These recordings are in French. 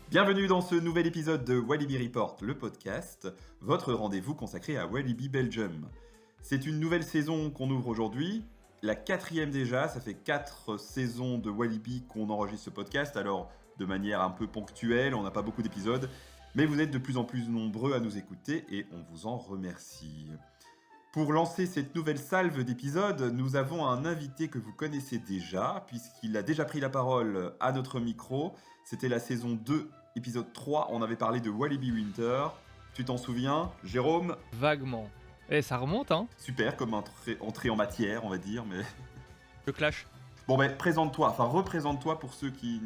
Bienvenue dans ce nouvel épisode de Walibi Report, le podcast, votre rendez-vous consacré à Walibi Belgium. C'est une nouvelle saison qu'on ouvre aujourd'hui, la 4e déjà, ça fait 4 saisons de Walibi qu'on enregistre ce podcast, alors de manière un peu ponctuelle, on n'a pas beaucoup d'épisodes, mais vous êtes de plus en plus nombreux à nous écouter et on vous en remercie. Pour lancer cette nouvelle salve d'épisodes, nous avons un invité que vous connaissez déjà, puisqu'il a déjà pris la parole à notre micro. C'était la saison 2, épisode 3, on avait parlé de Walibi Winter. Tu t'en souviens, Jérôme? Vaguement. Eh, ça remonte, hein? Super, comme entrée en matière, on va dire, mais... Le clash. Bon ben, présente-toi, enfin représente-toi pour ceux qui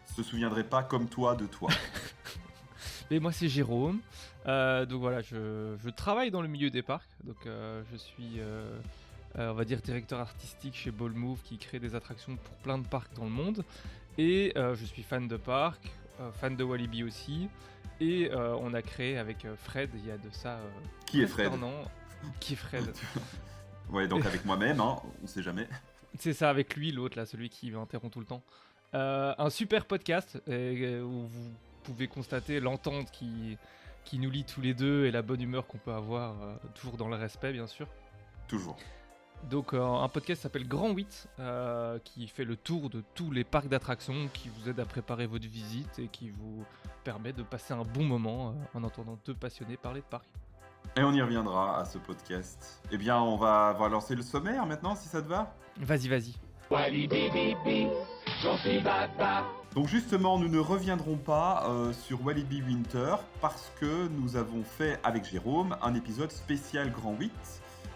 se souviendraient pas comme toi de toi. Et moi, c'est Jérôme. Donc voilà, je travaille dans le milieu des parcs. Donc je suis, on va dire, directeur artistique chez Ball Move qui crée des attractions pour plein de parcs dans le monde. Et je suis fan de parcs, fan de Walibi aussi. Et on a créé avec Fred, il y a de ça... Qui est Fred? un an. Qui est Fred? Ouais, donc avec moi-même, hein, on sait jamais. C'est ça, avec lui, l'autre, là, celui qui m'interrompt tout le temps. Un super podcast où vous pouvez constater l'entente qui nous lie tous les deux et la bonne humeur qu'on peut avoir, toujours dans le respect, bien sûr. Toujours. Donc, un podcast s'appelle Grand 8, qui fait le tour de tous les parcs d'attractions, qui vous aide à préparer votre visite et qui vous permet de passer un bon moment en entendant deux passionnés parler de parcs. Et on y reviendra à ce podcast. Eh bien, on va lancer le sommaire maintenant, si ça te va. Vas-y. Walibi Bibi, j'en suis baba. Donc justement, nous ne reviendrons pas sur Walibi Winter parce que nous avons fait avec Jérôme un épisode spécial Grand 8.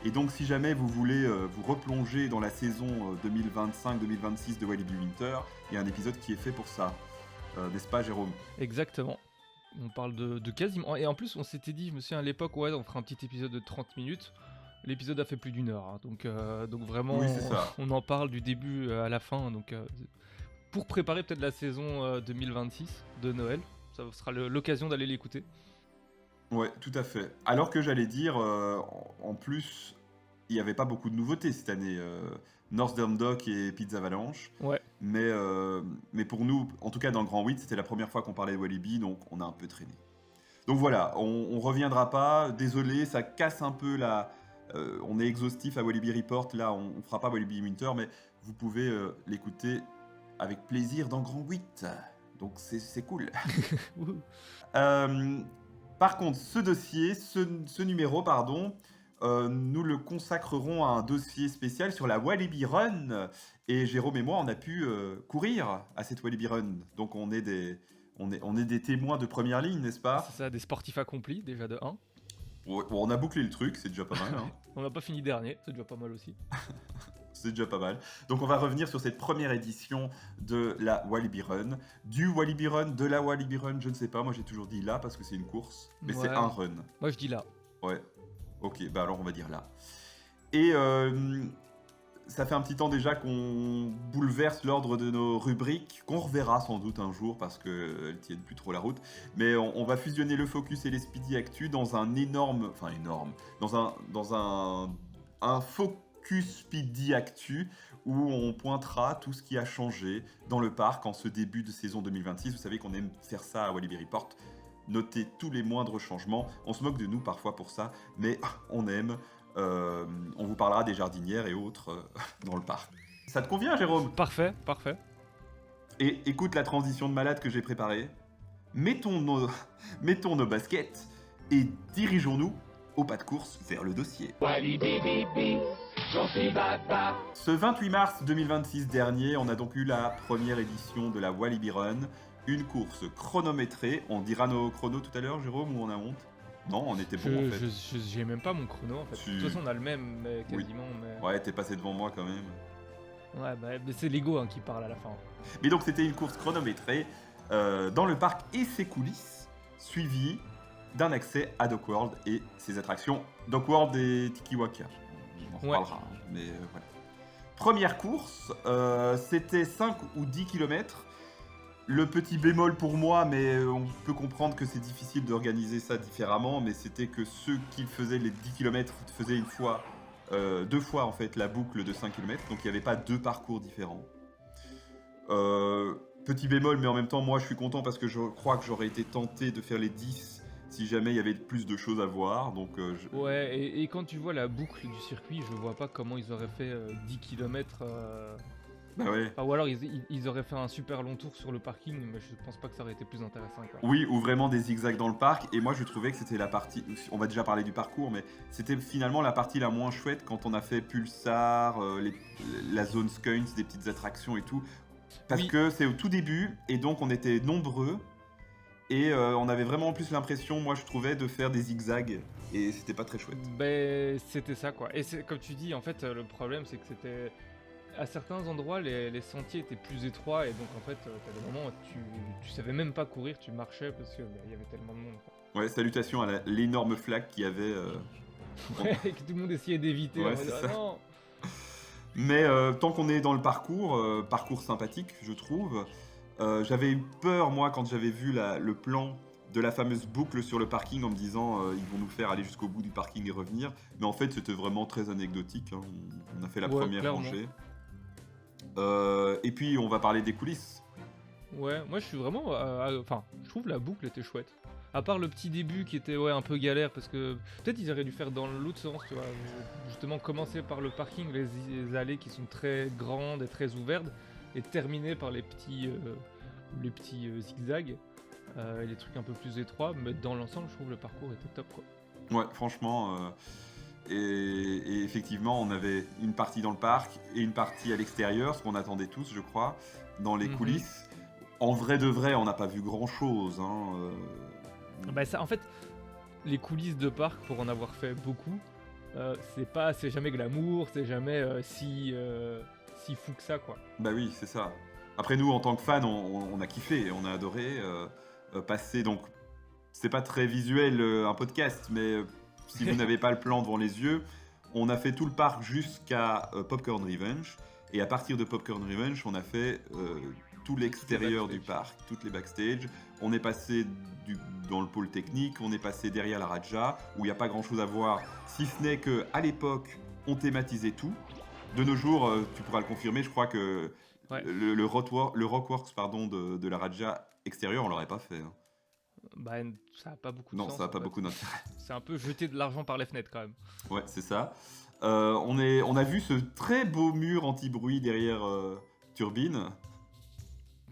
Et donc si jamais vous voulez vous replonger dans la saison 2025-2026 de Walibi Winter, il y a un épisode qui est fait pour ça. N'est-ce pas, Jérôme? Exactement. On parle de quasiment... Et en plus, on s'était dit, je me souviens à l'époque, ouais, on fera un petit épisode de 30 minutes. L'épisode a fait plus d'1 heure, hein. Donc vraiment, Oui, c'est ça. on en parle du début à la fin. Donc pour préparer peut-être la saison 2026 de Noël, ça sera l'occasion d'aller l'écouter. Ouais, tout à fait. Alors que j'allais dire, en plus, il n'y avait pas beaucoup de nouveautés cette année. Northern Dock et Pizza Avalanche. Ouais. Mais pour nous, en tout cas dans le Grand 8, c'était la première fois qu'on parlait de Walibi, donc on a un peu traîné. Donc voilà, on reviendra pas. Désolé, ça casse un peu la... on est exhaustif à Walibi Report, là on fera pas Walibi Winter, mais vous pouvez l'écouter avec plaisir dans Grand 8. Donc c'est cool. Par contre, ce numéro, nous le consacrerons à un dossier spécial sur la Walibi Run. Et Jérôme et moi, on a pu courir à cette Walibi Run. Donc on est des témoins de première ligne, n'est-ce pas? C'est ça, des sportifs accomplis, déjà de 1. Ouais, bon, on a bouclé le truc, c'est déjà pas mal. Hein. On n'a pas fini dernier, c'est déjà pas mal aussi. C'est déjà pas mal. Donc on va revenir sur cette première édition de la Walibi Run. Du Walibi Run, de la Walibi Run, je ne sais pas. Moi j'ai toujours dit là parce que c'est une course. Mais Ouais. c'est un run. Moi je dis là. Ouais. Ok, bah alors on va dire là. Et ça fait un petit temps déjà qu'on bouleverse l'ordre de nos rubriques, qu'on reverra sans doute un jour parce qu'elles tiennent plus trop la route. Mais on va fusionner le Focus et les Speedy Actu dans un énorme... Enfin énorme. Dans un Focus Speedy Actu où on pointera tout ce qui a changé dans le parc en ce début de saison 2026. Vous savez qu'on aime faire ça à Walibi Report. Noter tous les moindres changements. On se moque de nous parfois pour ça, mais on aime. On vous parlera des jardinières et autres dans le parc. Ça te convient, Jérôme? Parfait. Et écoute la transition de malade que j'ai préparée. Mettons nos baskets et dirigeons-nous au pas de course vers le dossier. Walibi Bibi, j'en suis baba. Ce 28 mars 2026 dernier, on a donc eu la première édition de la Walibi Run. Une course chronométrée. On dira nos chronos tout à l'heure, Jérôme, ou on a honte? Non, on était bon en fait. J'ai même pas mon chrono en fait. Si. De toute façon, on a le même, mais quasiment. Oui. Mais... Ouais, t'es passé devant moi quand même. Ouais, mais c'est l'ego hein, qui parle à la fin. Mais donc c'était une course chronométrée dans le parc et ses coulisses, suivie d'un accès à Dock World et ses attractions Dock World et Tiki Waka. On en reparlera, mais voilà. Première course, c'était 5 ou 10 km. Le petit bémol pour moi, mais on peut comprendre que c'est difficile d'organiser ça différemment, mais c'était que ceux qui faisaient les 10 km faisaient deux fois en fait la boucle de 5 km, donc il n'y avait pas deux parcours différents. petit bémol, mais en même temps, moi, je suis content parce que je crois que j'aurais été tenté de faire les 10 si jamais il y avait plus de choses à voir. Donc, Ouais, et quand tu vois la boucle du circuit, je vois pas comment ils auraient fait 10 km. bah ouais. Ou alors ils auraient fait un super long tour sur le parking, mais je pense pas que ça aurait été plus intéressant, quoi. Oui, ou vraiment des zigzags dans le parc. Et moi, je trouvais que c'était la partie. On va déjà parler du parcours, mais c'était finalement la partie la moins chouette quand on a fait Pulsar, la zone Skunks, des petites attractions et tout. Parce Oui. que c'est au tout début, et donc on était nombreux. Et on avait vraiment plus l'impression, moi je trouvais, de faire des zigzags. Et c'était pas très chouette. Ben, c'était ça, quoi. Et comme tu dis, en fait, le problème, c'est que c'était... À certains endroits, les sentiers étaient plus étroits, et donc, en fait, t'as des moments où tu savais même pas courir, tu marchais, parce qu'il y avait tellement de monde, quoi. Ouais, salutations à l'énorme flaque qu'il y avait. Ouais, et que tout le monde essayait d'éviter. Ouais, en mode, c'est ah ça. non. Mais tant qu'on est dans le parcours, parcours sympathique, je trouve, j'avais eu peur, moi, quand j'avais vu le plan de la fameuse boucle sur le parking en me disant ils vont nous faire aller jusqu'au bout du parking et revenir. Mais en fait, c'était vraiment très anecdotique. Hein. On a fait la Ouais, première clairement. rangée. Et puis, on va parler des coulisses. Ouais, moi je suis vraiment. Enfin, je trouve la boucle était chouette. À part le petit début qui était un peu galère parce que peut-être ils auraient dû faire dans l'autre sens, tu vois. Justement, commencer par le parking, les allées qui sont très grandes et très ouvertes, et terminer par les petits zigzags, et les trucs un peu plus étroits. Mais dans l'ensemble, je trouve le parcours était top, quoi. Ouais, franchement. Et effectivement, on avait une partie dans le parc et une partie à l'extérieur, ce qu'on attendait tous, je crois, dans les Mhm. coulisses. En vrai de vrai, on n'a pas vu grand-chose. Hein. Bah ça, en fait, les coulisses de parc, pour en avoir fait beaucoup, c'est jamais glamour, c'est jamais si fou que ça, quoi. Bah oui, c'est ça. Après, nous, en tant que fans, on a kiffé, on a adoré passer. Donc, c'est pas très visuel un podcast, mais si vous n'avez pas le plan devant les yeux, on a fait tout le parc jusqu'à Popcorn Revenge. Et à partir de Popcorn Revenge, on a fait tout l'extérieur du parc, toutes les backstage. On est passé dans le pôle technique, on est passé derrière la Raja, où il n'y a pas grand chose à voir, si ce n'est qu'à l'époque, on thématisait tout. De nos jours, tu pourras le confirmer, je crois que Ouais. le Rockworks pardon, de la Raja extérieure, on l'aurait pas fait. Hein. Bah, ça a pas beaucoup de Non, sens. ça n'a en pas fait. beaucoup d'intérêt. C'est un peu jeter de l'argent par les fenêtres, quand même. Ouais, c'est ça. On a vu ce très beau mur anti-bruit derrière Turbine.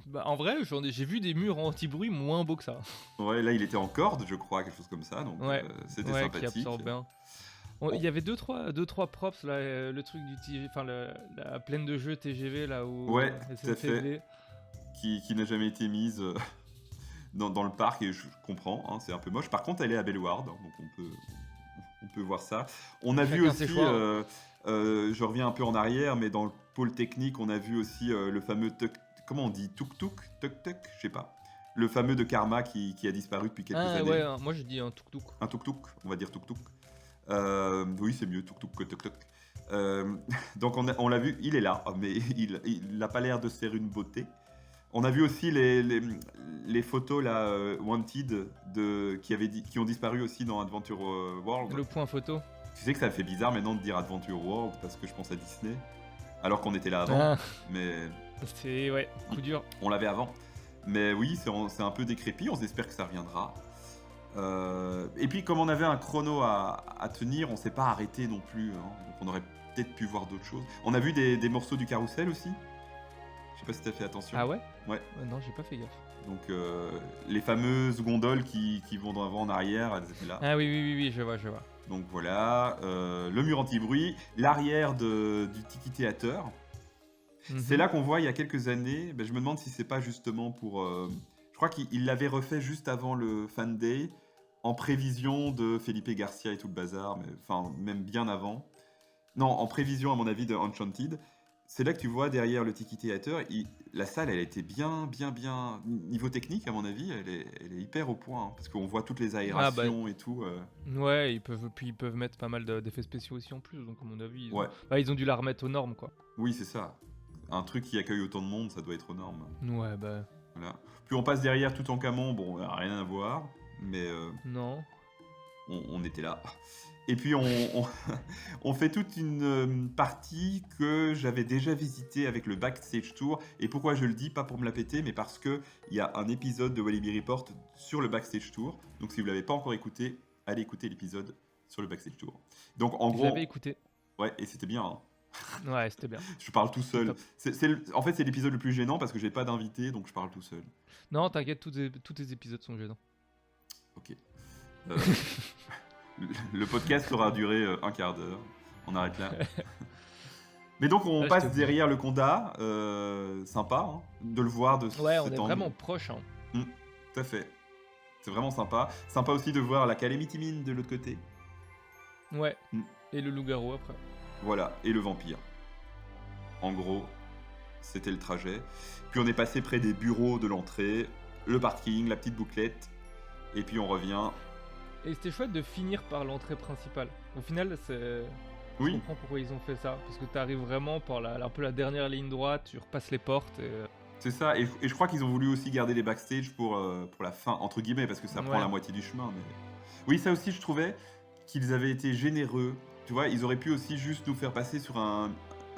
Bah, en vrai, j'ai vu des murs anti-bruit moins beaux que ça. Ouais, là, il était en corde, je crois, quelque chose comme ça. Donc, Ouais, c'était ouais, qui sympathique. absorbe bien. Il y avait deux trois props là, le truc du TGV, enfin la plaine de jeu TGV là où Ouais, tout à fait. SNCF. Qui n'a jamais été mise dans le parc, et je comprends, hein, c'est un peu moche. Par contre, elle est à Bellward, hein, donc on peut voir ça. On a vu Chacun ses aussi, choix. je reviens un peu en arrière, mais dans le pôle technique, on a vu aussi le fameux comment on dit, tuk-tuk, je sais pas. Le fameux de Karma qui a disparu depuis quelques années. Ouais, moi je dis un tuk-tuk. Un tuk-tuk, on va dire tuk-tuk. Oui, c'est mieux, tuk-tuk que tuk-tuk. Donc on l'a vu, il est là, mais il n'a pas l'air de se faire une beauté. On a vu aussi les photos là, Wanted qui ont disparu aussi dans Adventure World. Le point photo. Tu sais que ça me fait bizarre maintenant de dire Adventure World parce que je pense à Disney, alors qu'on était là avant, Ah, mais c'est coup dur. on l'avait avant. Mais oui, c'est un peu décrépit, on espère que ça reviendra. Et puis comme on avait un chrono à tenir, on s'est pas arrêté non plus, hein, donc on aurait peut-être pu voir d'autres choses. On a vu des morceaux du carrousel aussi. Je sais pas si t'as fait attention. Ah ouais? Ouais. Non, j'ai pas fait gaffe. Donc les fameuses gondoles qui vont d'avant en arrière, elles étaient là. Ah oui, je vois. Donc voilà, le mur anti-bruit, l'arrière du Tiki Theater. C'est Mhm. là qu'on voit il y a quelques années, je me demande si c'est pas justement pour... je crois qu'il l'avait refait juste avant le Fan Day, en prévision de Felipe Garcia et tout le bazar, mais enfin même bien avant. Non, en prévision à mon avis de Enchanted. C'est là que tu vois derrière le Tiki Theater, la salle elle était bien. Niveau technique à mon avis, elle est hyper au point, hein, parce qu'on voit toutes les aérations et tout. Ouais, ils peuvent mettre pas mal d'effets spéciaux aussi en plus, donc à mon avis, Ouais. ils ont dû la remettre aux normes, quoi. Oui, c'est ça. Un truc qui accueille autant de monde, ça doit être aux normes. Ouais, bah Voilà. Puis on passe derrière Toutankhamon, bon, rien à voir, mais non. on était là. Et puis on fait toute une partie que j'avais déjà visitée avec le Backstage Tour. Et pourquoi je le dis, pas pour me la péter, mais parce qu'il y a un épisode de Walibi Report sur le Backstage Tour. Donc si vous ne l'avez pas encore écouté, allez écouter l'épisode sur le Backstage Tour. Donc en gros... J'avais écouté. Ouais, et c'était bien, hein. Ouais, c'était bien. Je parle tout seul. Top. En fait, c'est l'épisode le plus gênant parce que j'ai pas d'invité, donc je parle tout seul. Non, t'inquiète, tous tes épisodes sont gênants. Ok. Euh, le podcast aura duré un quart d'heure. On arrête là. Mais donc on Ouais, passe je te- derrière le Conda. Sympa hein, de le voir de Ouais, on cet est angle. vraiment proche. Hein. Tout à fait. C'est vraiment sympa. Sympa aussi de voir la Calamity Mine de l'autre côté. Ouais. Mm. Et le loup-garou après. Voilà, et le vampire. En gros, c'était le trajet. Puis on est passé près des bureaux de l'entrée, le parking, la petite bouclette, et puis on revient. Et c'était chouette de finir par l'entrée principale. Au final, je Oui, comprends pourquoi ils ont fait ça. Parce que t'arrives vraiment par un peu la dernière ligne droite, tu repasses les portes et... c'est ça. Et je crois qu'ils ont voulu aussi garder les backstage pour la fin, entre guillemets, parce que ça prend Ouais. la moitié du chemin. Mais... Oui, ça aussi, je trouvais qu'ils avaient été généreux. Tu vois, ils auraient pu aussi juste nous faire passer sur un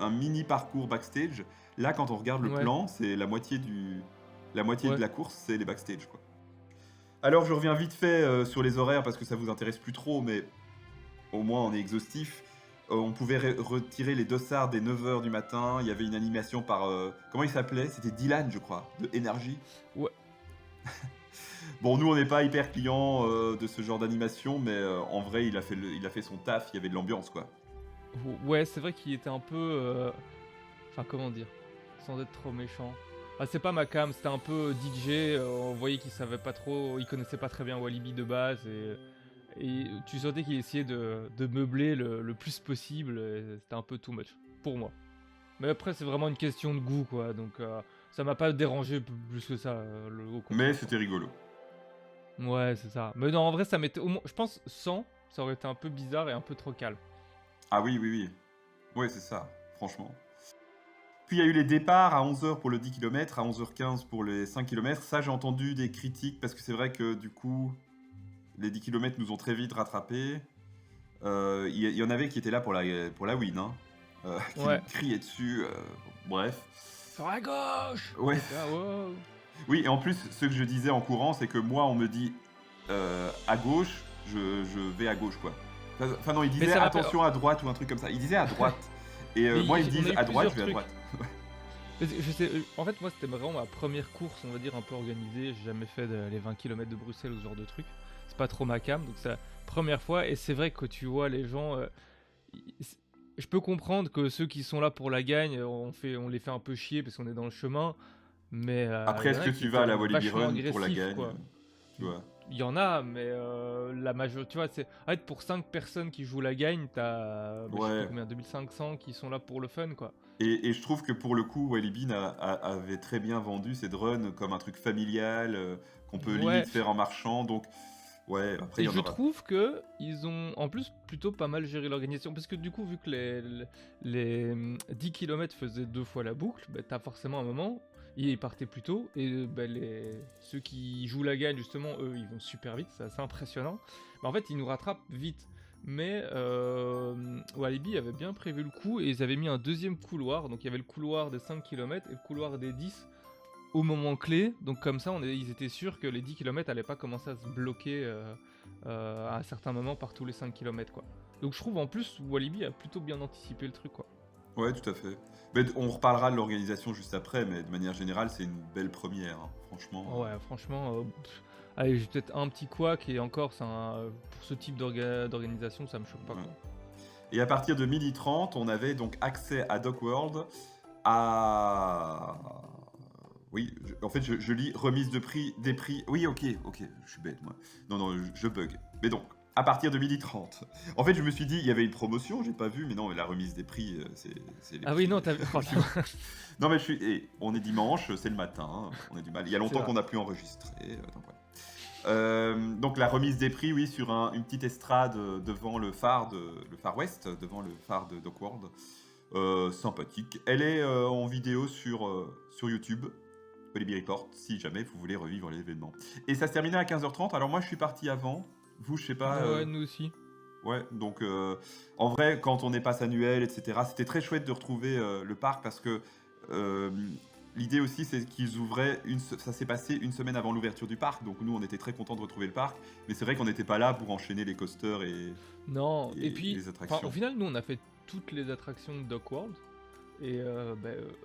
mini parcours backstage. Là, quand on regarde le Ouais. plan, c'est la moitié Ouais. de la course, c'est les backstage, quoi. Alors, je reviens vite fait sur les horaires parce que ça vous intéresse plus trop, mais au moins on est exhaustif. On pouvait retirer les dossards dès 9h du matin. Il y avait une animation par... comment il s'appelait? C'était Dylan, je crois, de Energy. Ouais. Bon, nous, on n'est pas hyper clients de ce genre d'animation, mais en vrai, il a fait son taf, il y avait de l'ambiance, quoi. Ouais, c'est vrai qu'il était un peu... Enfin, comment dire? Sans être trop méchant. Ah, c'est pas ma cam, c'était un peu DJ. On voyait qu'il savait pas trop... Il connaissait pas très bien Walibi de base. Et tu sentais qu'il essayait de meubler le plus possible. Et c'était un peu too much, pour moi. Mais après, c'est vraiment une question de goût, quoi. Donc, ça m'a pas dérangé plus que ça, au contraire. Mais c'était rigolo. Ouais, c'est ça. Mais non, en vrai, ça m'était... Je pense, sans, ça aurait été un peu bizarre et un peu trop calme. Ah oui, oui, oui. Ouais, c'est ça, franchement. Puis il y a eu les départs à 11h pour le 10 km, à 11h15 pour les 5 km. Ça, j'ai entendu des critiques parce que c'est vrai que du coup, les 10 km nous ont très vite rattrapés. Il y en avait qui étaient là pour la win, hein. Qui Ouais. nous criaient dessus. Bref. Sur la gauche! Ouais. Ah, wow. Oui, et en plus, ce que je disais en courant, c'est que moi, on me dit à gauche, je vais à gauche, quoi. Enfin, non, il disait ça rappelle- attention à droite ou un truc comme ça. Il disait à droite. Et Mais moi, ils on a disent eu à droite, je plusieurs vais à trucs. droite. Je sais, en fait, moi, c'était vraiment ma première course, on va dire, un peu organisée. J'ai jamais fait les 20 km de Bruxelles ou ce genre de truc. C'est pas trop ma cam, donc c'est la première fois. Et c'est vrai que tu vois les gens. Je peux comprendre que ceux qui sont là pour la gagne, on les fait un peu chier parce qu'on est dans le chemin. Mais Après, y en est-ce a que qui tu vas à la étaient Walibi vachement Run pour la agressifs, gagne quoi. Tu vois. Il y en a, mais la majorité, tu vois, c'est. En fait, pour 5 personnes qui jouent la gagne, t'as. Je sais Ouais. plus combien, 2500 qui sont là pour le fun, quoi. Et je trouve que pour le coup, Walibi avait très bien vendu cette run comme un truc familial qu'on peut Ouais. limite faire en marchant. Donc, ouais, après, il Et y en je aura. trouve que ils ont en plus plutôt pas mal géré l'organisation. Parce que du coup, vu que les 10 km faisaient 2 fois la boucle, bah, t'as forcément un moment, ils partaient plus tôt. Et bah, ceux qui jouent la gagne, justement, eux, ils vont super vite, c'est assez impressionnant. Bah, en fait, ils nous rattrapent vite. Mais Walibi avait bien prévu le coup et ils avaient mis un deuxième couloir. Donc il y avait le couloir des 5 km et le couloir des 10 au moment clé. Donc comme ça, ils étaient sûrs que les 10 km allaient pas commencer à se bloquer à un certain moment par tous les 5 km, quoi. Donc je trouve en plus Walibi a plutôt bien anticipé le truc, quoi. Ouais, tout à fait. Mais on reparlera de l'organisation juste après, mais de manière générale, c'est une belle première, hein, franchement. Ouais, franchement, allez, j'ai peut-être un petit couac et encore, pour ce type d'organisation, ça me choque pas, Ouais. quoi. Et à partir de 12h30, on avait donc accès à Dock World à... Oui, en fait, je lis remise des prix. Oui, ok, je suis bête, moi. Non, je bug. Mais donc, à partir de 12h30. En fait, je me suis dit, il y avait une promotion, j'ai pas vu, mais non, mais la remise des prix, c'est les Ah prix. oui, non, t'as vu. Non, mais on est dimanche, c'est le matin, on a du mal. Il y a longtemps vrai. qu'on n'a plus enregistré. Donc, voilà. Donc la remise des prix, oui, sur une petite estrade devant le phare ouest, devant le phare de Dock World. Sympathique. Elle est en vidéo sur YouTube, Walibi Report, si jamais vous voulez revivre l'événement. Et ça se terminait à 15h30. Alors moi, je suis parti avant. Vous, je sais pas. Ouais, nous aussi. Ouais, donc en vrai, quand on est pass annuel, etc., c'était très chouette de retrouver le parc parce que euh, l'idée aussi, c'est qu'ils ouvraient, ça s'est passé une semaine avant l'ouverture du parc, donc nous, on était très contents de retrouver le parc, mais c'est vrai qu'on n'était pas là pour enchaîner les coasters Non, et et puis, les enfin, au attractions. final, nous, on a fait toutes les attractions de Dock World, et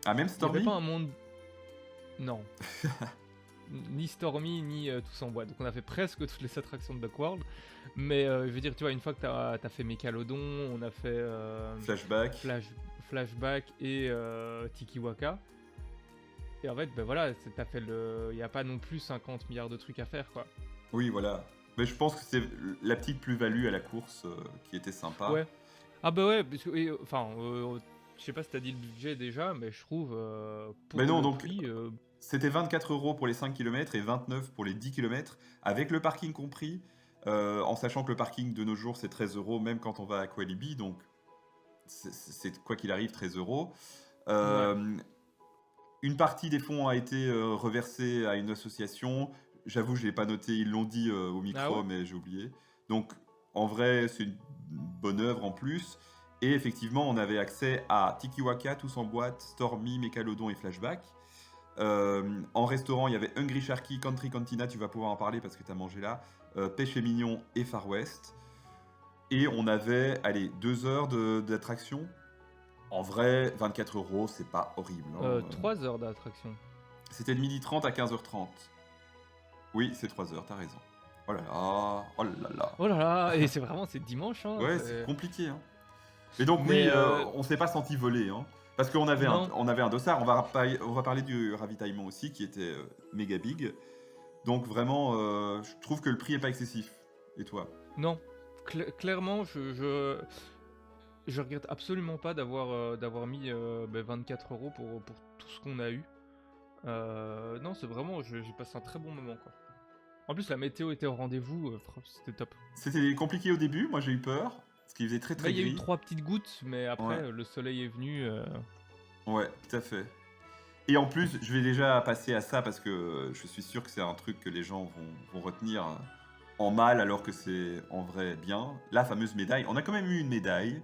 Ah, même il n'y avait pas Stormy? un monde... Non. Ni Stormy, ni Tous en bois. Donc on a fait presque toutes les attractions de Dock World. Mais je veux dire, tu vois, une fois que t'as fait Mécalodon, on a fait Flashback. Flashback et Tiki Waka. Et en fait, ben voilà, t'as fait le... Il n'y a pas non plus 50 milliards de trucs à faire, quoi. Oui, voilà. Mais je pense que c'est la petite plus-value à la course qui était sympa. Ouais. Ah bah ouais, parce que, enfin, je sais pas si t'as dit le budget déjà, mais je trouve, Mais pour non, le donc prix... c'était 24 € pour les 5 km et 29 pour les 10 km, avec le parking compris, en sachant que le parking de nos jours c'est 13 € même quand on va à Qualibi, donc c'est quoi qu'il arrive 13 €. Ouais. Euh, une partie des fonds a été reversée à une association. J'avoue, je ne l'ai pas noté, ils l'ont dit au Ah micro, ouais? mais j'ai oublié. Donc en vrai, c'est une bonne œuvre en plus. Et effectivement, on avait accès à Tiki Waka, Tous en boîte, Stormy, Mécalodon et Flashback. En restaurant, il y avait Hungry Sharky, Country Cantina, tu vas pouvoir en parler parce que tu as mangé là, Pêche et Mignon et Far West. Et on avait, allez, 2 heures d'attraction. En vrai, 24 €, c'est pas horrible, hein. 3 heures d'attraction. C'était de 12h30 à 15h30. Oui, c'est 3 heures, t'as raison. Oh là là, oh là là. Oh là là, et c'est vraiment, c'est dimanche, hein. Ouais, c'est compliqué, hein. Et donc Mais oui, on s'est pas senti voler, hein. Parce non, on avait un dossard, on va parler du ravitaillement aussi, qui était méga big. Donc vraiment, je trouve que le prix est pas excessif. Et toi? non. Clairement, je regrette absolument pas d'avoir mis 24 € pour tout ce qu'on a eu. Non, c'est vraiment, j'ai passé un très bon moment, quoi. En plus, la météo était au rendez-vous, c'était top. C'était compliqué au début, moi j'ai eu peur, parce qu'il faisait très Bah, très il y a eu gris. 3 petites gouttes, mais après, Ouais, le soleil est venu. ouais, tout à fait. Et en plus, je vais déjà passer à ça parce que je suis sûr que c'est un truc que les gens vont retenir en mal alors que c'est en vrai bien. La fameuse médaille. On a quand même eu une médaille.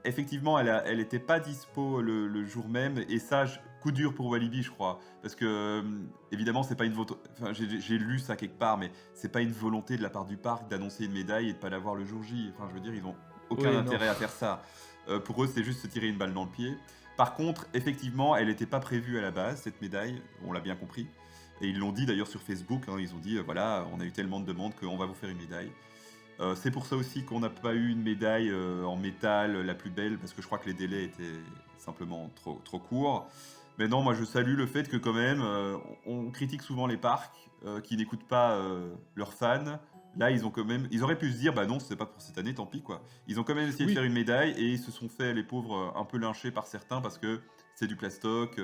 Effectivement, elle était pas dispo le jour même. Et ça, coup dur pour Walibi, je crois. Parce que, évidemment, c'est pas une enfin, j'ai lu ça quelque part, mais c'est pas une volonté de la part du parc d'annoncer une médaille et de pas l'avoir le jour J. Enfin, je veux dire, ils ont aucun Oui, non. intérêt à faire ça. Pour eux, c'est juste se tirer une balle dans le pied. Par contre, effectivement, elle n'était pas prévue à la base, cette médaille, on l'a bien compris. Et ils l'ont dit d'ailleurs sur Facebook, hein, ils ont dit, voilà, on a eu tellement de demandes qu'on va vous faire une médaille. C'est pour ça aussi qu'on n'a pas eu une médaille en métal la plus belle, parce que je crois que les délais étaient simplement trop courts. Mais non, moi je salue le fait que quand même, on critique souvent les parcs qui n'écoutent pas leurs fans. Là, ils ont quand même, ils auraient pu se dire, bah non, c'est pas pour cette année, tant pis quoi. Ils ont quand même essayé de Oui, faire une médaille et ils se sont fait, les pauvres, un peu lynchés par certains parce que c'est du plastoc.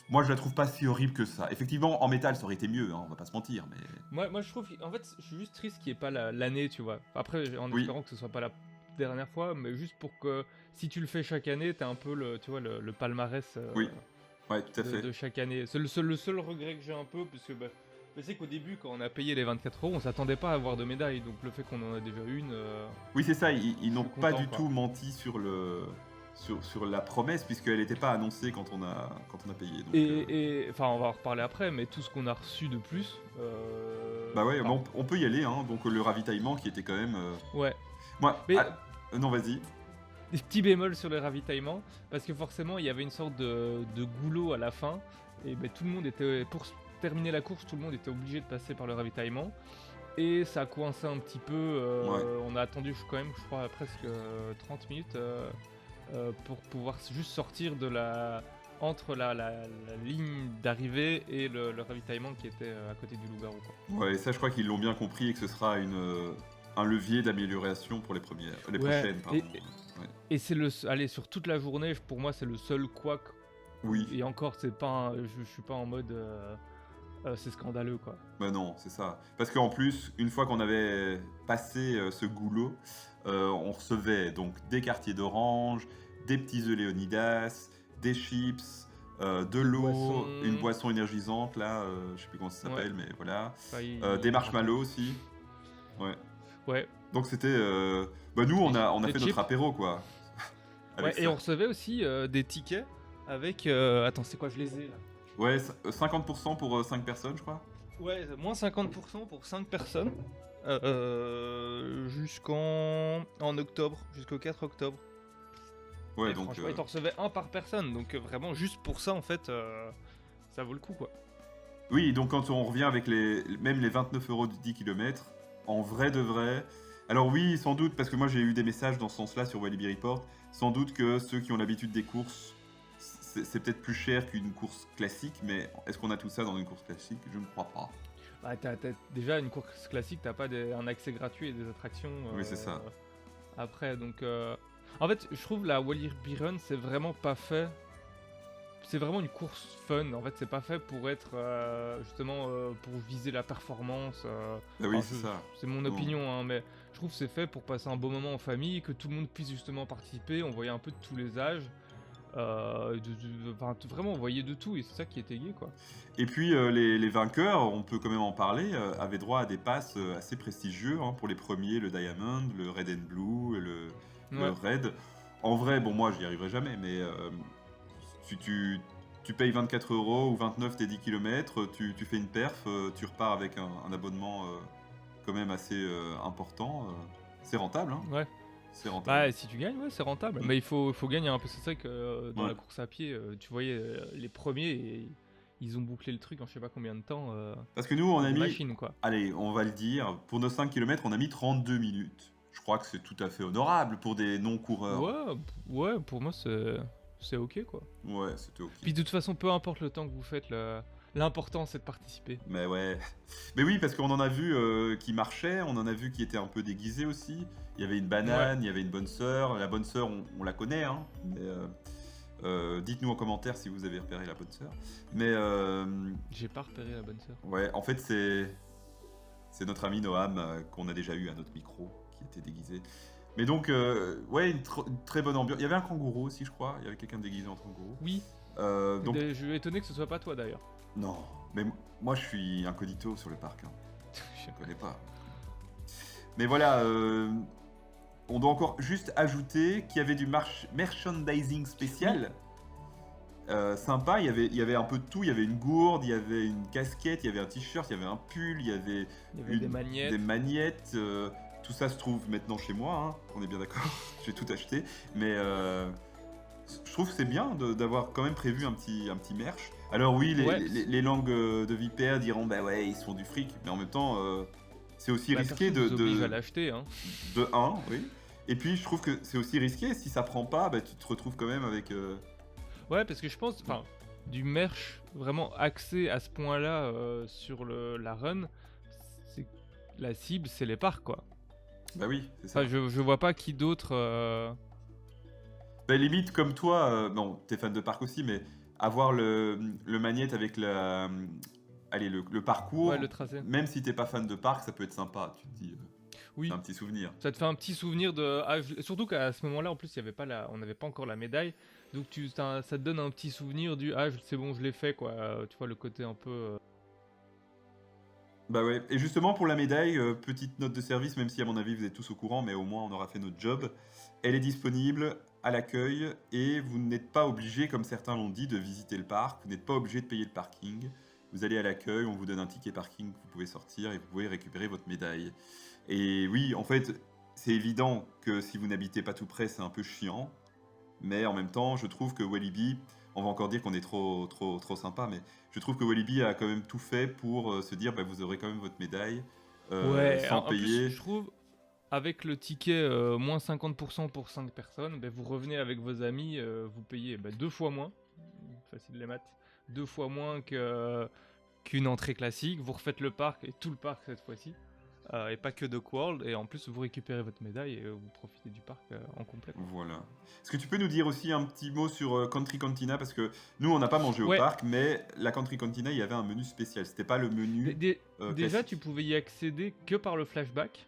Moi, je la trouve pas si horrible que ça. Effectivement, en métal, ça aurait été mieux, hein, on va pas se mentir, mais moi je trouve, en fait, je suis juste triste qu'il n'y ait pas l'année, tu vois. Après, en oui, espérant que ce soit pas la dernière fois, mais juste pour que si tu le fais chaque année, t'as un peu tu vois, le palmarès oui, ouais, tout à fait. de chaque année. C'est le seul regret que j'ai un peu, parce que je sais qu'au début, quand on a payé les 24 €, on s'attendait pas à avoir de médaille, donc le fait qu'on en a déjà une, Oui, c'est ça, ils je n'ont suis pas content, du quoi. tout menti sur la promesse, puisqu'elle n'était pas annoncée quand quand on a payé. Donc, Enfin, on va en reparler après, mais tout ce qu'on a reçu de plus, bah ouais, enfin, on peut y aller, hein. Donc le ravitaillement qui était quand même. ouais. Moi, Mais non, vas-y. des petits bémols sur les ravitaillements, parce que forcément il y avait une sorte de goulot à la fin, et ben, tout le monde était, pour terminer la course, tout le monde était obligé de passer par le ravitaillement, et ça a coincé un petit peu, Ouais. on a attendu quand même, je crois, presque 30 minutes pour pouvoir juste sortir entre la ligne d'arrivée et le ravitaillement qui était à côté du loup-garou, quoi. Ouais, et ça, je crois qu'ils l'ont bien compris et que ce sera un levier d'amélioration pour les Ouais, prochaines, pardon. Ouais. et c'est allez, sur toute la journée, pour moi, c'est le seul couac. Oui, Et encore, c'est pas je suis pas en mode c'est scandaleux, quoi. bah non, c'est ça. Parce qu'en plus, une fois qu'on avait passé ce goulot, on recevait donc des quartiers d'orange, des petits œufs Léonidas, des chips, de Des l'eau, une boissons. boisson énergisante, là, je sais plus comment ça Ouais. s'appelle, mais voilà. Enfin, Des me rappelle marshmallows plus. aussi. Ouais. Ouais. Donc c'était... Bah nous, on a Des fait chips. notre apéro, quoi. Avec Ouais, et ça. on recevait aussi des tickets avec... Attends, c'est quoi, je les ai là. Ouais, 50% pour 5 personnes, je crois. Ouais, moins 50% pour 5 personnes. En octobre, jusqu'au 4 octobre. Ouais, Et donc... franchement, ils t'en recevaient un par personne, donc vraiment, juste pour ça, en fait, ça vaut le coup, quoi. Oui, donc quand on revient avec même les 29 euros du 10 km, en vrai de vrai... Alors oui, sans doute, parce que moi j'ai eu des messages dans ce sens-là sur Walibi Report, sans doute que ceux qui ont l'habitude des courses, c'est peut-être plus cher qu'une course classique, mais est-ce qu'on a tout ça dans une course classique? Je ne crois pas. Bah, déjà, une course classique, t'as pas un accès gratuit et des attractions Oui, c'est ça. après, donc... En fait, je trouve la Walibi Run, c'est vraiment pas fait... C'est vraiment une course fun, en fait, c'est pas fait pour être, justement, pour viser la performance. Ah oui, Enfin, c'est ça. c'est mon Non. opinion, hein, mais je trouve que c'est fait pour passer un beau moment en famille, que tout le monde puisse justement participer, on voyait un peu de tous les âges. Enfin, vraiment, on voyait de tout, et c'est ça qui était gai, quoi. Et puis les vainqueurs, on peut quand même en parler, avaient droit à des passes assez prestigieux, hein, pour les premiers, le Diamond, le Red and Blue, et le Ouais. Red. En vrai, bon moi j'y arriverai jamais, mais tu payes 24 euros ou 29 tes 10 km, tu fais une perf, tu repars avec un abonnement quand même assez important. C'est rentable, hein. Ouais. C'est rentable. Bah, si tu gagnes, ouais, c'est rentable. Mm. Mais il faut gagner un peu. C'est ça que dans Ouais. la course à pied, tu voyais les premiers et ils ont bouclé le truc en je sais pas combien de temps. Parce que nous, on a Des mis, machines, quoi. allez, on va le dire, pour nos 5 km, on a mis 32 minutes. Je crois que c'est tout à fait honorable pour des non-coureurs. Ouais, pour moi, c'est ok, quoi. Ouais, c'était ok. Puis de toute façon, peu importe le temps que vous faites, l'important c'est de participer. Mais ouais. Mais oui, parce qu'on en a vu qui marchaient, on en a vu qui étaient un peu déguisés aussi. Il y avait une banane, il y avait une bonne sœur. La bonne sœur, on la connaît, hein. Mais, dites-nous en commentaire si vous avez repéré la bonne sœur. Mais J'ai pas repéré la bonne sœur. ouais, en fait, c'est notre ami Noam qu'on a déjà eu à notre micro, qui était déguisé. Mais donc, ouais, une très bonne ambiance. Il y avait un kangourou aussi, je crois. Il y avait quelqu'un déguisé en kangourou. Oui. Donc, Je suis étonné que ce soit pas toi d'ailleurs. non. Mais moi, je suis incognito sur le parc. Hein. Je ne connais pas. Mais voilà, on doit encore juste ajouter qu'il y avait du merchandising spécial. Sympa, il y avait un peu de tout. Il y avait une gourde, il y avait une casquette, il y avait un t-shirt, il y avait un pull, il y avait Des magnettes. des magnettes. Tout ça se trouve maintenant chez moi, hein, on est bien d'accord. J'ai tout acheté. Mais je trouve que c'est bien d'avoir quand même prévu un petit merch. Alors oui, Ouais. les langues de vipères diront bah ouais, ils se font du fric. Mais en même temps, c'est aussi Bah, risqué personne vous oblige à l'acheter, hein. de 1, oui. Et puis je trouve que c'est aussi risqué, si ça prend pas, bah, tu te retrouves quand même avec... Ouais, parce que je pense, enfin, du merch vraiment axé à ce point-là sur la run, c'est la cible, c'est les parcs, quoi. Bah oui, c'est ça. Enfin, je vois pas qui d'autre. Bah, limite comme toi, bon, t'es fan de parc aussi, mais avoir le magnète avec allez, le parcours, Ouais, le tracé. même si t'es pas fan de parc, ça peut être sympa, tu te dis, Oui. c'est un petit souvenir. Ça te fait un petit souvenir de. Surtout qu'à ce moment-là, en plus, il y avait pas on n'avait pas encore la médaille. Donc ça te donne un petit souvenir du c'est bon, je l'ai fait, quoi. Tu vois, le côté un peu. Bah ouais, et justement pour la médaille, petite note de service, même si à mon avis vous êtes tous au courant, mais au moins on aura fait notre job. Elle est disponible à l'accueil et vous n'êtes pas obligé, comme certains l'ont dit, de visiter le parc. Vous n'êtes pas obligé de payer le parking. Vous allez à l'accueil, on vous donne un ticket parking que vous pouvez sortir et vous pouvez récupérer votre médaille. Et oui, en fait, c'est évident que si vous n'habitez pas tout près, c'est un peu chiant. Mais en même temps, je trouve que Walibi, on va encore dire qu'on est trop sympa, mais je trouve que Walibi a quand même tout fait pour se dire, bah, vous aurez quand même votre médaille Ouais, sans en plus, payer. je trouve, avec le ticket moins 50% pour 5 personnes, ben, vous revenez avec vos amis, vous payez 2 fois moins, facile les maths, 2 fois moins qu'une entrée classique, vous refaites le parc, et tout le parc cette fois-ci, et pas que Duck World, et en plus vous récupérez votre médaille et vous profitez du parc en complet. Voilà. Est-ce que tu peux nous dire aussi un petit mot sur Country Cantina? Parce que nous, on n'a pas mangé au Ouais. parc, mais la Country Cantina, il y avait un menu spécial. C'était pas le menu Déjà, classique. tu pouvais y accéder que par le flashback,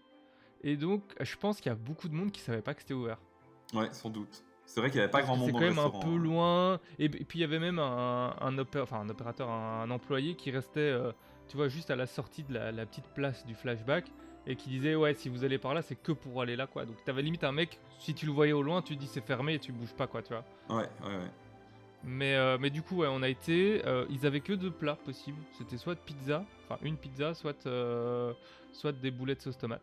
et donc je pense qu'il y a beaucoup de monde qui savait pas que c'était ouvert. Ouais, sans doute. C'est vrai qu'il n'y avait pas Parce grand que monde c'est dans quand le même un restaurant. peu loin. Et puis il y avait même un opérateur, un employé qui restait, tu vois, juste à la sortie de la petite place du flashback et qui disait ouais, si vous allez par là, c'est que pour aller là, quoi. Donc t'avais limite un mec, si tu le voyais au loin, tu te dis c'est fermé et tu bouges pas, quoi, tu vois. Ouais, ouais, ouais. Mais du coup, ouais, on a été. Ils avaient que 2 plats possibles. C'était soit pizza, enfin une pizza, soit des boulettes sauce tomate.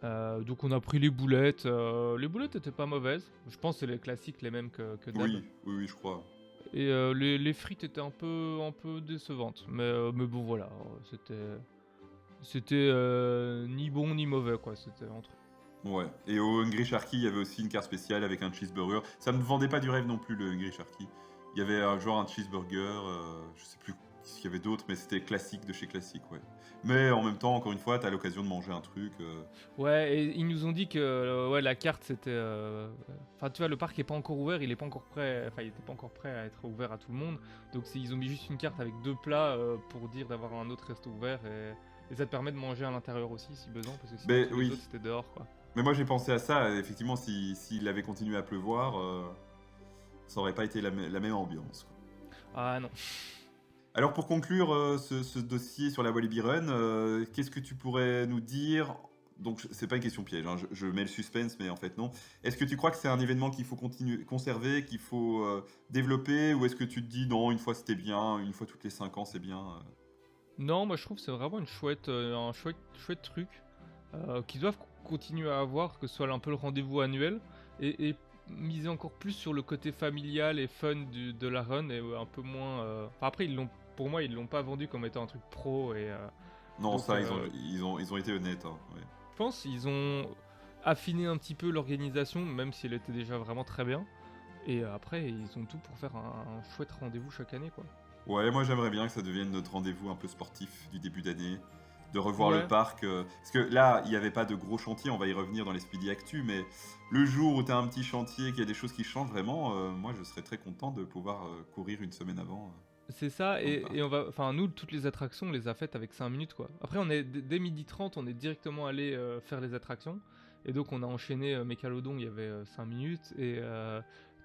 Donc on a pris les boulettes. Les boulettes étaient pas mauvaises. Je pense que c'est les classiques, les mêmes que d'hab. Oui, oui, oui, je crois. Et les frites étaient un peu décevantes. Mais bon, voilà. C'était ni bon ni mauvais, quoi. C'était entre. Ouais. Et au Hungry Sharky, il y avait aussi une carte spéciale avec un cheeseburger. Ça ne me vendait pas du rêve non plus, le Hungry Sharky. Il y avait genre un cheeseburger, je sais plus ce qu'il y avait d'autre, mais c'était classique de chez classique, ouais. Mais en même temps, encore une fois, t'as l'occasion de manger un truc. Ouais, et ils nous ont dit que ouais, la carte c'était. Enfin, tu vois, le parc est pas encore ouvert, il est pas encore prêt. Enfin, il était pas encore prêt à être ouvert à tout le monde. Donc, ils ont mis juste une carte avec 2 plats pour dire d'avoir un autre resto ouvert. Et ça te permet de manger à l'intérieur aussi si besoin, parce que sinon Mais tous oui. les autres c'était dehors, quoi. Mais moi j'ai pensé à ça, effectivement, s'il avait continué à pleuvoir, ça aurait pas été la même ambiance, quoi. Ah non. Alors pour conclure ce dossier sur la Walibi Run, qu'est-ce que tu pourrais nous dire? Donc c'est pas une question piège, hein, je mets le suspense, mais en fait non. Est-ce que tu crois que c'est un événement qu'il faut continuer, conserver, qu'il faut développer, ou est-ce que tu te dis non, une fois c'était bien, une fois toutes les 5 ans c'est bien Non, moi je trouve que c'est vraiment un chouette truc qu'ils doivent continuer à avoir, que ce soit un peu le rendez-vous annuel et miser encore plus sur le côté familial et fun de la run et un peu moins. Enfin, après, pour moi, ils l'ont pas vendu comme étant un truc pro et. Non, Donc, ça ils ont été honnêtes, hein, ouais. Je pense qu'ils ont affiné un petit peu l'organisation, même si elle était déjà vraiment très bien. Et après, ils ont tout pour faire un chouette rendez-vous chaque année, quoi. Ouais, moi j'aimerais bien que ça devienne notre rendez-vous un peu sportif du début d'année, de revoir le Ouais. parc. Parce que là, il n'y avait pas de gros chantiers, on va y revenir dans les Speedy Actu, mais le jour où tu as un petit chantier, qu'il y a des choses qui changent vraiment, moi je serais très content de pouvoir courir une semaine avant. C'est ça, Dans le parc. et enfin, nous, toutes les attractions, on les a faites avec 5 minutes, quoi. Après, dès 12h30, on est directement allé faire les attractions. Et donc, on a enchaîné Mécalodon, il y avait 5 minutes, et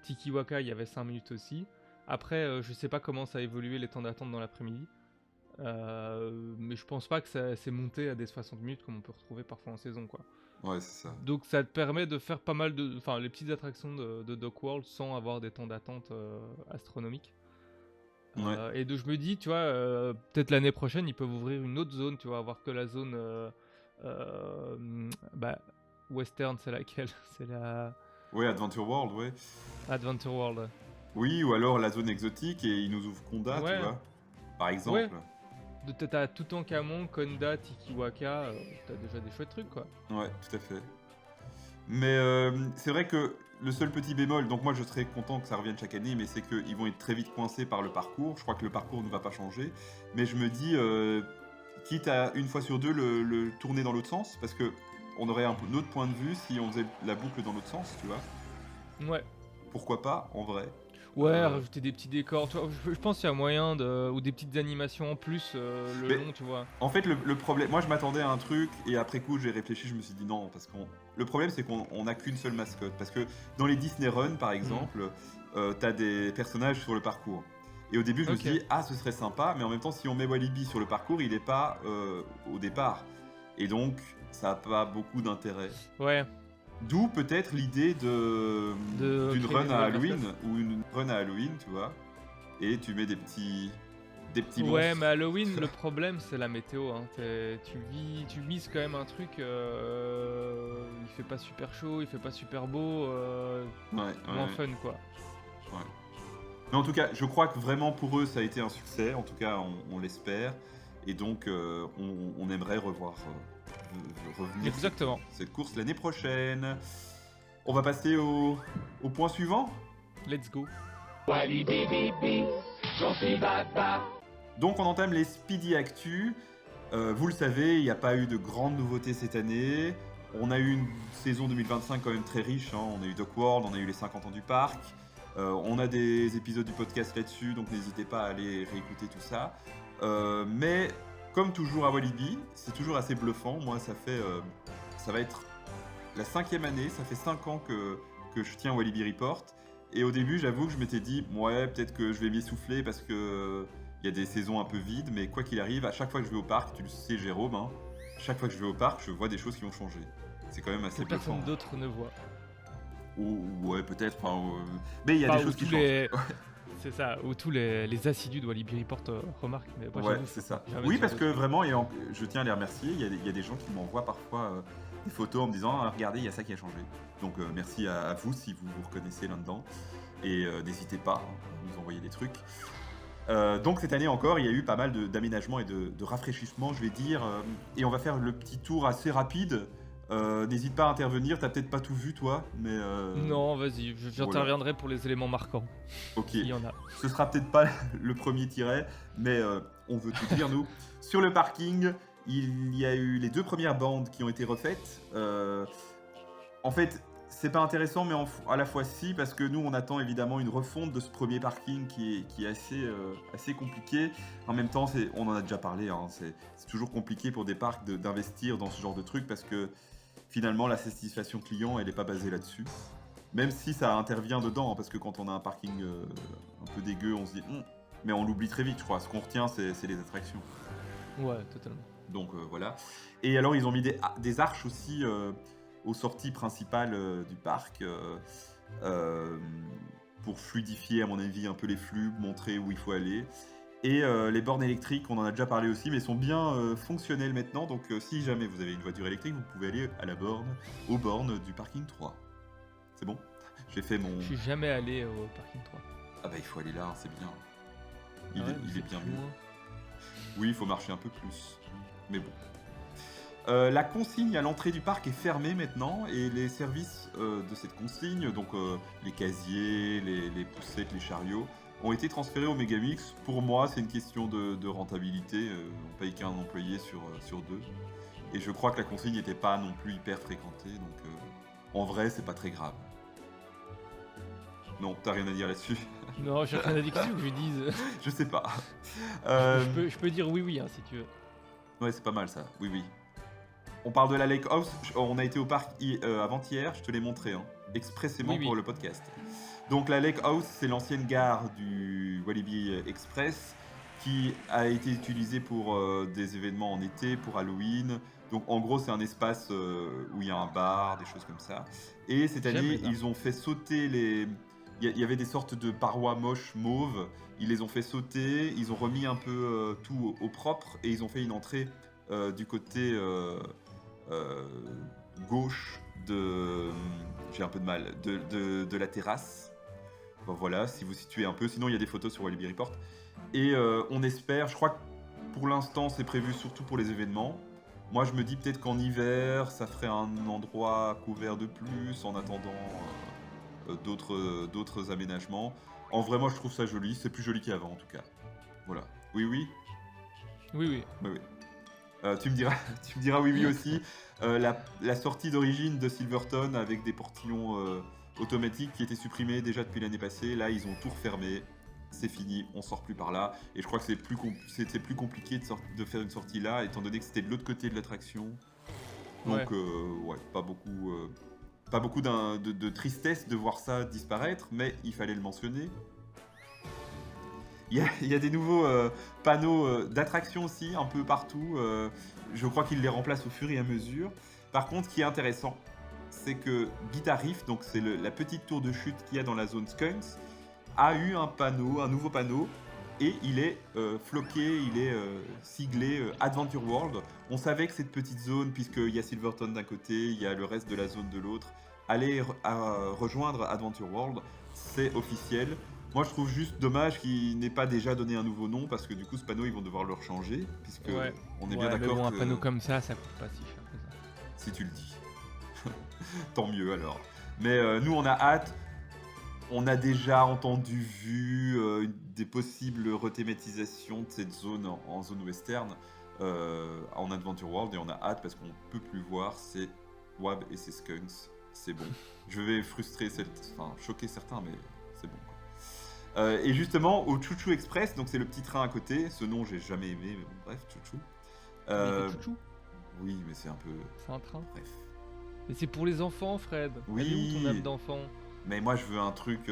Tiki Waka, il y avait 5 minutes aussi. Après, je sais pas comment ça a évolué les temps d'attente dans l'après-midi. Mais je pense pas que ça s'est monté à des 60 minutes comme on peut retrouver parfois en saison, quoi. Ouais, c'est ça. Donc, ça te permet de faire pas mal de. Enfin, les petites attractions de Dock World sans avoir des temps d'attente astronomiques. Ouais. Et donc je me dis, tu vois, peut-être l'année prochaine, ils peuvent ouvrir une autre zone, tu vois, avoir que la zone bah, western, c'est laquelle? C'est la Ouais, Adventure World, ouais. Adventure World. Oui, ou alors la zone exotique et ils nous ouvrent Konda, Ouais. tu vois. Par exemple. Ouais. T'as Toutankhamon, Konda, Tikiwaka, t'as déjà des chouettes trucs, quoi. Ouais, tout à fait. Mais c'est vrai que le seul petit bémol, donc moi je serais content que ça revienne chaque année, mais c'est qu'ils vont être très vite coincés par le parcours. Je crois que le parcours ne va pas changer. Mais je me dis, quitte à une fois sur deux le tourner dans l'autre sens, parce que on aurait un autre point de vue si on faisait la boucle dans l'autre sens, tu vois. Ouais. Pourquoi pas, en vrai. Ouais, rajouter des petits décors, tu vois, je pense qu'il y a moyen ou des petites animations en plus le Mais- long, tu vois. En fait, le problème, moi je m'attendais à un truc, et après coup j'ai réfléchi, je me suis dit non, parce qu'on. Le problème c'est qu'on n'a qu'une seule mascotte, parce que dans les Disney Run par exemple, t'as des personnages sur le parcours. Et au début je me suis Ok. dit ah ce serait sympa, mais en même temps si on met Walibi sur le parcours, il est pas au départ. Et donc ça a pas beaucoup d'intérêt. Ouais. D'où peut-être l'idée d'une créer run des à nouvelles Halloween, mascottes. ou une run à Halloween, tu vois, et tu mets des petits Ouais, monstres. mais Halloween, le problème c'est la météo. Hein. Tu mises quand même un truc. Il fait pas super chaud, il fait pas super beau, Ouais, moins ouais. fun, quoi. Ouais. Mais en tout cas, je crois que vraiment pour eux, ça a été un succès. En tout cas, on l'espère. Et donc, on aimerait revoir revenir Exactement. cette course l'année prochaine. On va passer au point suivant. Let's go. Walibi Bibi, j'en suis baba. Donc, on entame les Speedy Actu. Vous le savez, il n'y a pas eu de grandes nouveautés cette année. On a eu une saison 2025 quand même très riche, hein. On a eu Dock World, on a eu les 50 ans du parc. On a des épisodes du podcast là-dessus, donc n'hésitez pas à aller réécouter tout ça. Mais comme toujours à Walibi, c'est toujours assez bluffant. Moi, ça va être la 5e année, ça fait 5 ans que je tiens Walibi Report. Et au début, j'avoue que je m'étais dit, ouais, peut-être que je vais m'essouffler parce que il y a des saisons un peu vides, mais quoi qu'il arrive, à chaque fois que je vais au parc, tu le sais, Jérôme, hein, chaque fois que je vais au parc, je vois des choses qui ont changé. C'est quand même assez Que bluffant. personne d'autre ne voit. Ou ouais, peut-être. Mais il y a Enfin, des où choses qui tous changent. les... C'est ça, où tous les assidus de Walibi Report remarquent. Mais moi, Ouais, j'avoue, c'est je ça. peux jamais Oui, sur parce le que truc. vraiment, je tiens à les remercier. Il y a des gens qui m'envoient parfois des photos en me disant ah, regardez, il y a ça qui a changé. Donc merci à vous si vous vous reconnaissez là-dedans. Et n'hésitez pas à nous envoyer des trucs. Donc cette année encore, il y a eu pas mal d'aménagements et de rafraîchissements, je vais dire. Et on va faire le petit tour assez rapide. N'hésite pas à intervenir, t'as peut-être pas tout vu toi, mais Non, vas-y, j'interviendrai pour les éléments marquants, ok. s'il y en a. Ce sera peut-être pas le premier tiret, mais on veut tout dire nous. Sur le parking, il y a eu les 2 premières bandes qui ont été refaites. En fait, c'est pas intéressant, mais à la fois si, parce que nous on attend évidemment une refonte de ce premier parking qui est assez compliqué. En même temps, on en a déjà parlé, hein, c'est toujours compliqué pour des parcs d'investir dans ce genre de truc parce que finalement la satisfaction client elle est pas basée là-dessus. Même si ça intervient dedans, hein, parce que quand on a un parking un peu dégueu, on se dit mais on l'oublie très vite, je crois. Ce qu'on retient, c'est les attractions. Ouais, totalement. Donc voilà. Et alors, ils ont mis des arches aussi aux sorties principales du parc pour fluidifier, à mon avis, un peu les flux, montrer où il faut aller. Et les bornes électriques, on en a déjà parlé aussi, mais sont bien fonctionnelles maintenant. Donc si jamais vous avez une voiture électrique, vous pouvez aller aux bornes du parking 3. C'est bon? J'ai fait mon... Je suis jamais allé au parking 3. Ah bah il faut aller là, c'est bien. Ah ouais, Il c'est est bien plus mieux. loin. Oui, il faut marcher un peu plus. Mais bon. La consigne à l'entrée du parc est fermée maintenant et les services de cette consigne, donc les casiers, les poussettes, les chariots, ont été transférés au Megamix. Pour moi, c'est une question de rentabilité. On paye qu'un employé sur 2. Et je crois que la consigne n'était pas non plus hyper fréquentée, donc en vrai, c'est pas très grave. Non, t'as rien à dire là-dessus? Non, j'ai rien à dire que je dise. Je sais pas. Je peux dire oui, hein, si tu veux. Ouais, c'est pas mal ça. Oui, oui. On parle de la Lake House. On a été au parc avant-hier. Je te l'ai montré, hein, expressément Oui, oui. pour le podcast. Donc la Lake House, c'est l'ancienne gare du Walibi Express qui a été utilisée pour des événements en été, pour Halloween. Donc en gros, c'est un espace où il y a un bar, des choses comme ça. Et cette J'aime année, les bars. ils ont fait sauter les... Il y avait des sortes de parois moches mauves. Ils les ont fait sauter. Ils ont remis un peu tout au propre. Et ils ont fait une entrée du côté gauche de... J'ai un peu de mal. De la terrasse. Bon, voilà, si vous situez un peu. Sinon, il y a des photos sur Walibi Report. Et on espère, je crois que pour l'instant, c'est prévu surtout pour les événements. Moi, je me dis peut-être qu'en hiver, ça ferait un endroit couvert de plus en attendant d'autres aménagements. En vrai, moi, je trouve ça joli. C'est plus joli qu'avant, en tout cas. Voilà. Oui, oui. Oui, oui. Oui, oui. Tu me diras oui, oui aussi. La sortie d'origine de Silverton avec des portillons automatiques qui étaient supprimés déjà depuis l'année passée. Là, ils ont tout refermé. C'est fini, on sort plus par là. Et je crois que c'était plus compliqué de faire une sortie là, étant donné que c'était de l'autre côté de l'attraction. Donc, ouais, pas beaucoup de tristesse de voir ça disparaître, mais il fallait le mentionner. Il y a des nouveaux panneaux d'attraction aussi, un peu partout. Je crois qu'ils les remplacent au fur et à mesure. Par contre, ce qui est intéressant, c'est que Guitar Riff, donc c'est la petite tour de chute qu'il y a dans la zone Skunks, a eu un nouveau panneau, et il est floqué, il est siglé Adventure World. On savait que cette petite zone, puisqu'il y a Silverton d'un côté, il y a le reste de la zone de l'autre, allait rejoindre Adventure World, c'est officiel. Moi, je trouve juste dommage qu'il n'ait pas déjà donné un nouveau nom, parce que du coup, ce panneau, ils vont devoir le rechanger, puisque Ouais. on est Ouais, bien mais d'accord bon, un que panneau comme ça coûte pas si cher que ça. si tu le dis. Tant mieux alors. Mais nous, on a hâte. On a déjà entendu, vu des possibles rethématisations de cette zone en zone western en Adventure World, et on a hâte parce qu'on peut plus voir ces Wab et ces Skunks. C'est bon. Je vais choquer certains, mais c'est bon, quoi. Et justement, au Choo Choo Express, donc c'est le petit train à côté. Ce nom, j'ai jamais aimé, mais bon, bref, Choo Choo. Mais chouchou, Oui, mais c'est un peu. c'est un train. Bref. Mais c'est pour les enfants, Fred. Oui. Elle est où ton âme d'enfant? Mais moi, je veux un truc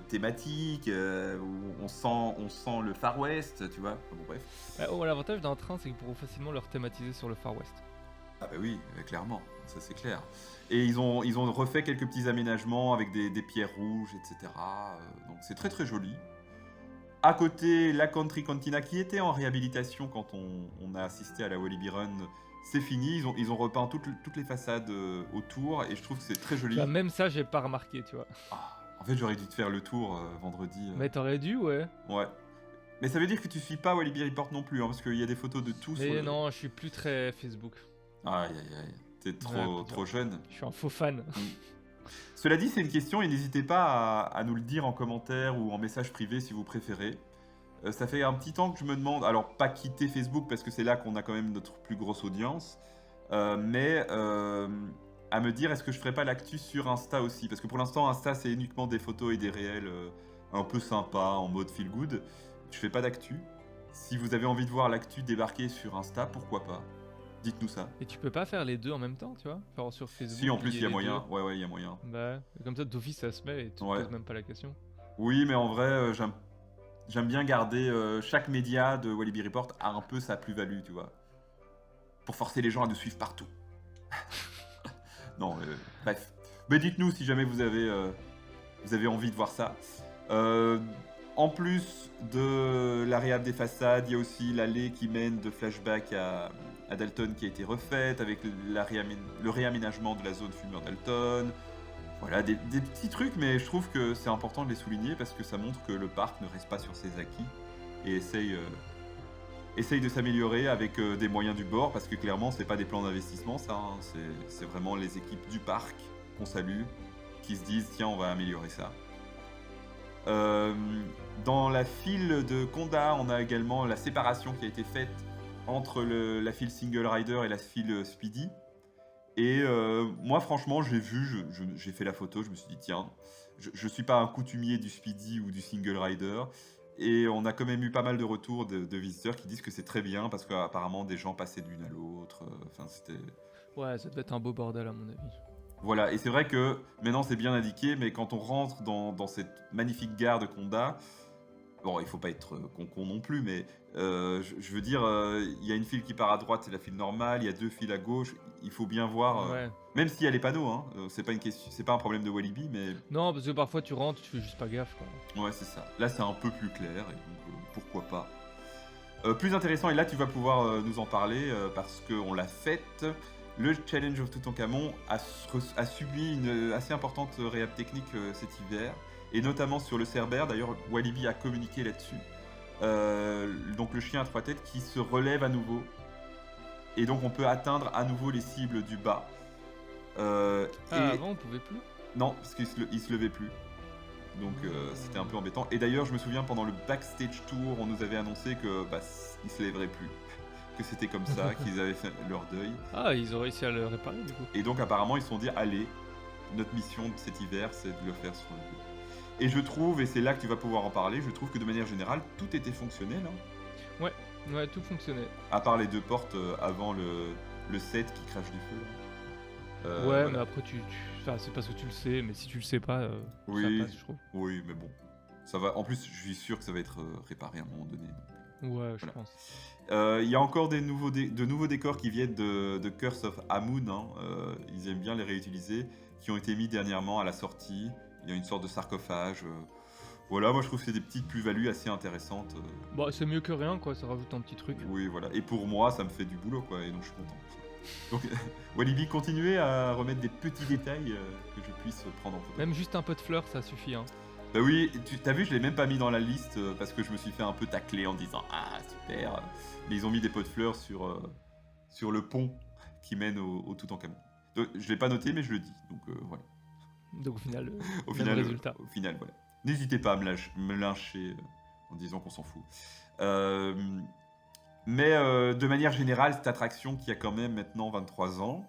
thématique où on sent le Far West, tu vois. Enfin, bon, bref. L'avantage d'un train, c'est qu'ils pourront facilement le thématiser sur le Far West. Ah bah oui, clairement, ça c'est clair. Et ils ont refait quelques petits aménagements avec des pierres rouges, etc. Donc c'est très très joli. À côté, la Country Cantina qui était en réhabilitation quand on a assisté à la Walibi Run, c'est fini. Ils ont repeint toutes les façades autour et je trouve que c'est très joli. Bah, même ça, j'ai pas remarqué, tu vois. Ah, en fait, j'aurais dû te faire le tour vendredi. Mais t'aurais dû, ouais. Ouais. Mais ça veut dire que tu suis pas Walibi Report non plus, hein, parce qu'il y a des photos de tout sur Mais le... non, je suis plus très Facebook. Aïe aïe aïe, t'es Ouais, trop jeune. Je suis un faux fan. Cela dit, c'est une question et n'hésitez pas à nous le dire en commentaire ou en message privé si vous préférez. Ça fait un petit temps que je me demande, alors pas quitter Facebook parce que c'est là qu'on a quand même notre plus grosse audience, mais à me dire est-ce que je ferais pas l'actu sur Insta aussi, parce que pour l'instant Insta c'est uniquement des photos et des réels un peu sympas en mode feel good. Je fais pas d'actu. Si vous avez envie de voir l'actu débarquer sur Insta, pourquoi pas? Dites-nous ça. Et tu peux pas faire les deux en même temps, tu vois? Faire sur Facebook. Si en plus lier il y a les moyen, deux. ouais il y a moyen. Bah, comme ça, d'office, ça se met et tu te Ouais. poses même pas la question. Oui, mais en vrai, j'aime bien garder chaque média de Walibi Report a un peu sa plus-value, tu vois. Pour forcer les gens à nous suivre partout. Non, bref. Mais dites-nous si jamais vous avez envie de voir ça. En plus de la réhab des façades, il y a aussi l'allée qui mène de Flashback à Dalton qui a été refaite avec le réaménagement de la zone fumeur Dalton. Voilà, des petits trucs, mais je trouve que c'est important de les souligner parce que ça montre que le parc ne reste pas sur ses acquis et essaye de s'améliorer avec des moyens du bord parce que clairement, c'est pas des plans d'investissement, ça. Hein, c'est vraiment les équipes du parc qu'on salue qui se disent tiens, on va améliorer ça. Dans la file de Conda, on a également la séparation qui a été faite entre la file Single Rider et la file Speedy. Et moi, franchement, j'ai vu, j'ai fait la photo, je me suis dit, tiens, je suis pas un coutumier du Speedy ou du Single Rider. Et on a quand même eu pas mal de retours de visiteurs qui disent que c'est très bien parce qu'apparemment des gens passaient d'une à l'autre. Enfin, c'était. Ouais, ça devait être un beau bordel à mon avis. Voilà, et c'est vrai que maintenant c'est bien indiqué, mais quand on rentre dans cette magnifique gare de Conda, bon, il faut pas être con non plus, mais je veux dire, il y a une file qui part à droite, c'est la file normale, il y a deux files à gauche, il faut bien voir, Ouais. même s'il y a les panneaux, hein, c'est pas une question, c'est pas un problème de Walibi, mais Non, parce que parfois tu rentres, tu fais juste pas gaffe, quoi. ouais, c'est ça. Là, c'est un peu plus clair, et donc pourquoi pas. Plus intéressant, et là tu vas pouvoir nous en parler parce qu'on l'a faite. Le Challenge of Toutankhamon a subi une assez importante réhab technique cet hiver, et notamment sur le Cerbère. D'ailleurs, Walibi a communiqué là-dessus. Donc le chien à trois têtes qui se relève à nouveau, et donc on peut atteindre à nouveau les cibles du bas. Avant, on pouvait plus. Non, parce qu'il se levait plus. Donc c'était un peu embêtant. Et d'ailleurs, je me souviens pendant le backstage tour, on nous avait annoncé que il se lèverait plus, que c'était comme ça, qu'ils avaient fait leur deuil. Ah, ils ont réussi à le réparer du coup. Et donc apparemment, ils se sont dit allez, notre mission de cet hiver, c'est de le faire sur le dos. Et je trouve, et c'est là que tu vas pouvoir en parler, je trouve que de manière générale, tout était fonctionnel. Hein. Ouais, tout fonctionnait. À part les deux portes avant le set qui crache du feu. Ouais, Voilà. mais après, enfin, c'est parce que tu le sais, mais si tu le sais pas, Oui. ça passe, je trouve. Oui, mais bon. Ça va. En plus, je suis sûr que ça va être réparé à un moment donné. Ouais, je Voilà. pense. Il y a encore de nouveaux décors qui viennent de Curse of Amun. Hein. Ils aiment bien les réutiliser, qui ont été mis dernièrement à la sortie. Il y a une sorte de sarcophage. Voilà, moi je trouve que c'est des petites plus-values assez intéressantes. Bah, c'est mieux que rien, quoi, ça rajoute un petit truc. Oui, voilà. Et pour moi, ça me fait du boulot, quoi. Et donc je suis content. Donc, Walibi, continuez à remettre des petits détails que je puisse prendre en photo. Même juste un peu de fleurs, ça suffit, hein. Bah oui, t'as vu, je l'ai même pas mis dans la liste parce que je me suis fait un peu tacler en disant ah super. Mais ils ont mis des pots de fleurs sur le pont qui mène au Toutankhamon. Donc, je l'ai pas noté, mais je le dis. Donc voilà. Donc au final, Au même final, résultat. voilà. N'hésitez pas à me lyncher en disant qu'on s'en fout. Mais de manière générale, cette attraction qui a quand même maintenant 23 ans,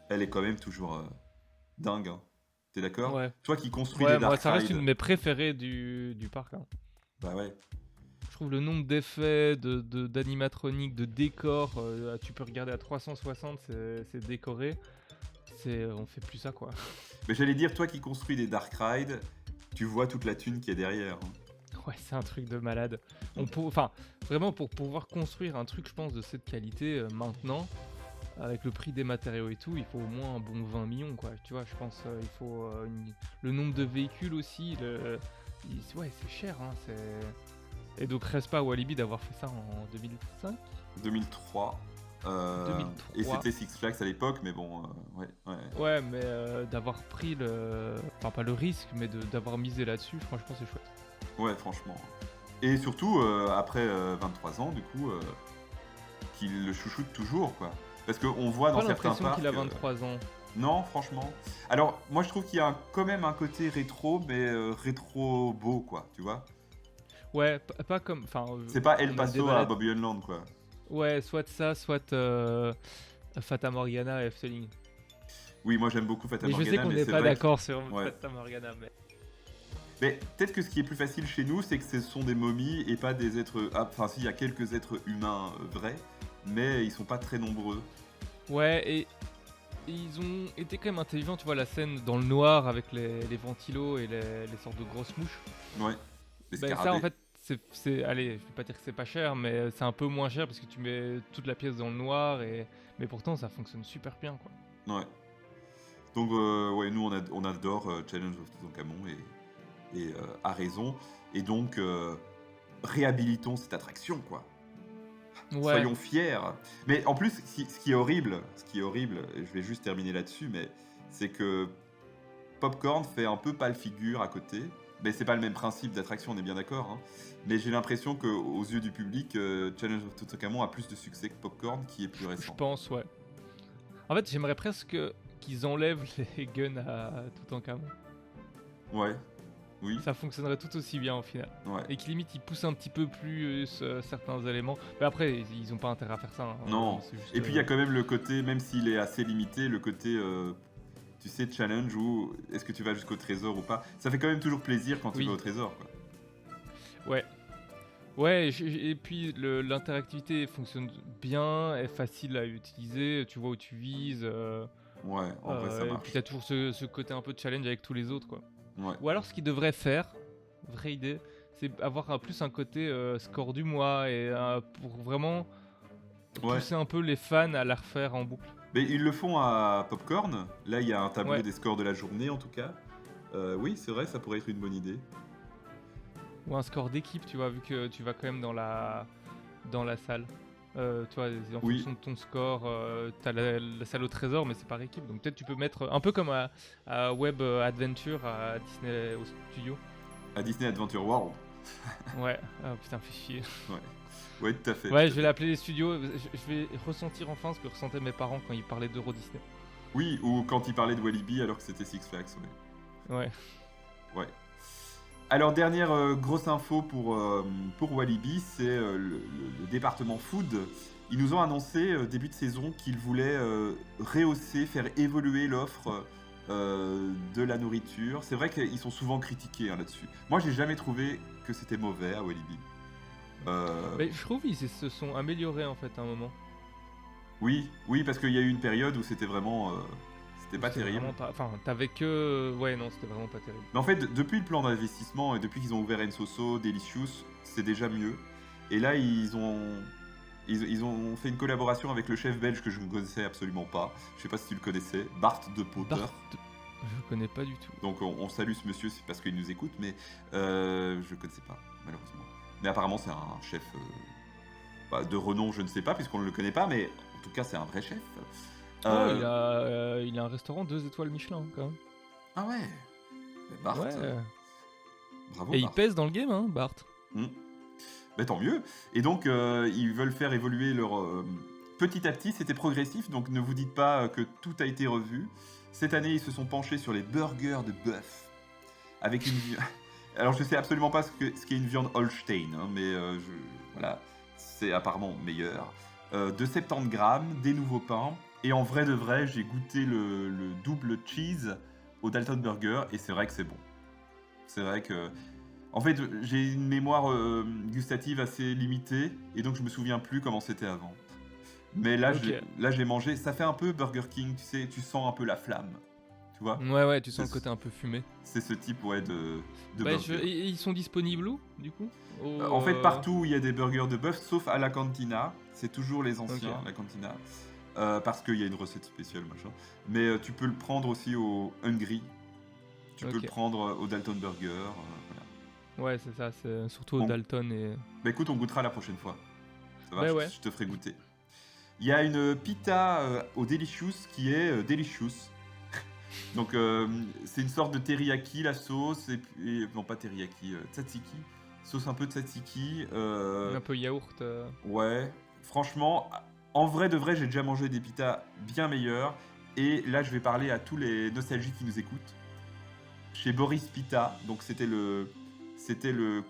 elle est quand même toujours dingue. Hein. T'es d'accord? Ouais. Toi qui construis Ouais, des moi, dark ça reste rides. une de mes préférées du parc. Hein. Bah ouais. Je trouve le nombre d'effets, d'animatroniques, de décors, tu peux regarder à 360, c'est décoré. On fait plus ça, quoi. Mais j'allais dire, toi qui construis des dark rides, tu vois toute la thune qu'il y a derrière. Hein. Ouais, c'est un truc de malade. Enfin, vraiment, pour pouvoir construire un truc, je pense, de cette qualité maintenant, avec le prix des matériaux et tout, il faut au moins un bon 20 millions, quoi. Tu vois, je pense il faut le nombre de véhicules aussi. Ouais, c'est cher, hein. Et donc, reste pas à Walibi d'avoir fait ça en 2005, 2003. Et 2003. c'était Six Flags à l'époque, mais bon, ouais. Ouais, mais d'avoir pris enfin, pas le risque, mais d'avoir misé là-dessus, franchement, c'est chouette. Ouais, franchement. Et surtout, après 23 ans, du coup, qu'il le chouchoute toujours, quoi. Parce qu'on voit J'ai dans pas certains l'impression parcs... qu'il a 23 ans. Non, franchement. Alors, moi, je trouve qu'il y a quand même un côté rétro, mais rétro beau, quoi, tu vois. Ouais, pas comme. Enfin, C'est pas on El a Paso débat à là- Bobby Land, quoi. Ouais, soit ça, soit Fata Morgana et Efteling. Oui, moi, j'aime beaucoup Fata Mais je sais Morgana, qu'on mais n'est c'est pas vrai d'accord sur Ouais. Fata Morgana. Mais peut-être que ce qui est plus facile chez nous, c'est que ce sont des momies et pas des êtres... Ah, enfin, si, il y a quelques êtres humains vrais, mais ils sont pas très nombreux. Ouais, et ils ont été quand même intelligents, tu vois, la scène dans le noir avec les ventilos et les sortes de grosses mouches. Ouais. Les Ben, ça, scarabées. en fait, allez, je vais pas dire que c'est pas cher, mais c'est un peu moins cher parce que tu mets toute la pièce dans le noir, mais pourtant, ça fonctionne super bien, quoi. Ouais. Donc, ouais, nous, on adore Challenge of Toutankhamon et à raison. Et donc, réhabilitons cette attraction, quoi. Ouais, Soyons fiers. Mais en plus, ce qui est horrible, et je vais juste terminer là-dessus, mais c'est que Popcorn fait un peu pâle figure à côté. Mais c'est pas le même principe d'attraction, on est bien d'accord. Hein. Mais j'ai l'impression qu'aux yeux du public, Challenge of Toutankhamon a plus de succès que Popcorn, qui est plus je récent. pense, ouais. En fait, j'aimerais presque qu'ils enlèvent les guns à Toutankhamon. Ouais, oui, Ça fonctionnerait tout aussi bien au final. ouais. Et qui limite, ils poussent un petit peu plus certains éléments. Mais après, ils ont pas intérêt à faire ça. Hein. Non. C'est juste, Et puis il y a quand même le côté, même s'il est assez limité, le côté, tu sais, challenge où est-ce que tu vas jusqu'au trésor ou pas. Ça fait quand même toujours plaisir quand tu Oui. vas au trésor, quoi. Ouais. Ouais, et puis l'interactivité fonctionne bien, est facile à utiliser, tu vois où tu vises. Ouais, en vrai, ça Et marche. puis t'as toujours ce côté un peu de challenge avec tous les autres, quoi. Ouais. Ou alors ce qu'ils devraient faire, vraie idée, c'est avoir plus un côté score du mois et pour vraiment Ouais. pousser un peu les fans à la refaire en boucle. Mais ils le font à Popcorn. Là, il y a un tableau Ouais. des scores de la journée, en tout cas. Oui, c'est vrai, ça pourrait être une bonne idée. Ou un score d'équipe, tu vois, vu que tu vas quand même dans la salle. Tu vois, en Oui. fonction de ton score, t'as la salle au trésor, mais c'est par équipe. Donc peut-être tu peux mettre un peu comme à Web Adventure à Disney au studio. À Disney Adventure World. Ouais, ah putain, fais chier. Ouais, tout à fait. Ouais, tout je à vais fait. l'appeler les studios. Je vais ressentir enfin ce que ressentaient mes parents quand ils parlaient d'Euro Disney. Oui, ou quand il parlait de Walibi alors que c'était Six Flags. Ouais. Ouais. Ouais. Alors, dernière grosse info pour Walibi, c'est le département food. Ils nous ont annoncé début de saison qu'ils voulaient rehausser, faire évoluer l'offre de la nourriture. C'est vrai qu'ils sont souvent critiqués hein, là-dessus. Moi, j'ai jamais trouvé que c'était mauvais à Walibi. Mais je trouve qu'ils se sont améliorés en fait à un moment. Oui, parce qu'il y a eu une période où c'était vraiment... c'était pas C'était terrible. vraiment pas- Enfin, t'avais que. Ouais, non, c'était vraiment pas terrible. Mais en fait, depuis le plan d'investissement et depuis qu'ils ont ouvert Ensoso, Delicious, c'est déjà mieux. Et là, ils ont fait une collaboration avec le chef belge que je ne connaissais absolument pas. Je sais pas si tu le connaissais, Bart de Potter. Je connais pas du tout. Donc on salue ce monsieur, c'est parce qu'il nous écoute, mais je connaissais pas, malheureusement. Mais apparemment, c'est un chef de renom, je ne sais pas, puisqu'on ne le connaît pas, mais en tout cas, c'est un vrai chef. Oh, il a un restaurant 2 étoiles Michelin quand même. Ah ouais. Mais Bart, Ouais. bravo Et il Bart. pèse dans le game, hein, Bart. Bah, tant mieux. Et donc, ils veulent faire évoluer leur... petit à petit, c'était progressif, donc ne vous dites pas que tout a été revu. Cette année, ils se sont penchés sur les burgers de bœuf. Avec une... Alors, je sais absolument pas ce qu'est une viande Holstein, hein, mais voilà, c'est apparemment meilleur. De 70 grammes, des nouveaux pains. Et en vrai de vrai, j'ai goûté le double cheese au Dalton Burger, et c'est vrai que c'est bon. C'est vrai que... En fait, j'ai une mémoire gustative assez limitée, et donc je me souviens plus comment c'était avant. Mais là, Ok. j'ai mangé, ça fait un peu Burger King, tu sais, tu sens un peu la flamme, tu vois. Ouais, tu sens C'est- le côté un peu fumé. C'est ce type, ouais, de Bah, burger. et ils sont disponibles où, du coup En fait, partout où il y a des burgers de bœuf, sauf à la cantina, c'est toujours les anciens, Ok. la cantina. parce qu'il y a une recette spéciale, machin. Mais tu peux le prendre aussi au Hungry. Tu peux Ok. le prendre au Dalton Burger. Voilà. Ouais, c'est ça, c'est surtout au On- Dalton et. Bah écoute, on goûtera la prochaine fois. Ça va, Bah ouais. je te ferai goûter. Il y a une pita au Delicious qui est Delicious. Donc c'est une sorte de teriyaki la sauce non pas teriyaki, tzatziki, sauce un peu tzatziki. Un peu yaourt. Ouais, franchement, en vrai de vrai, j'ai déjà mangé des pitas bien meilleures. Et là, je vais parler à tous les nostalgiques qui nous écoutent. Chez Boris Pita, donc c'était le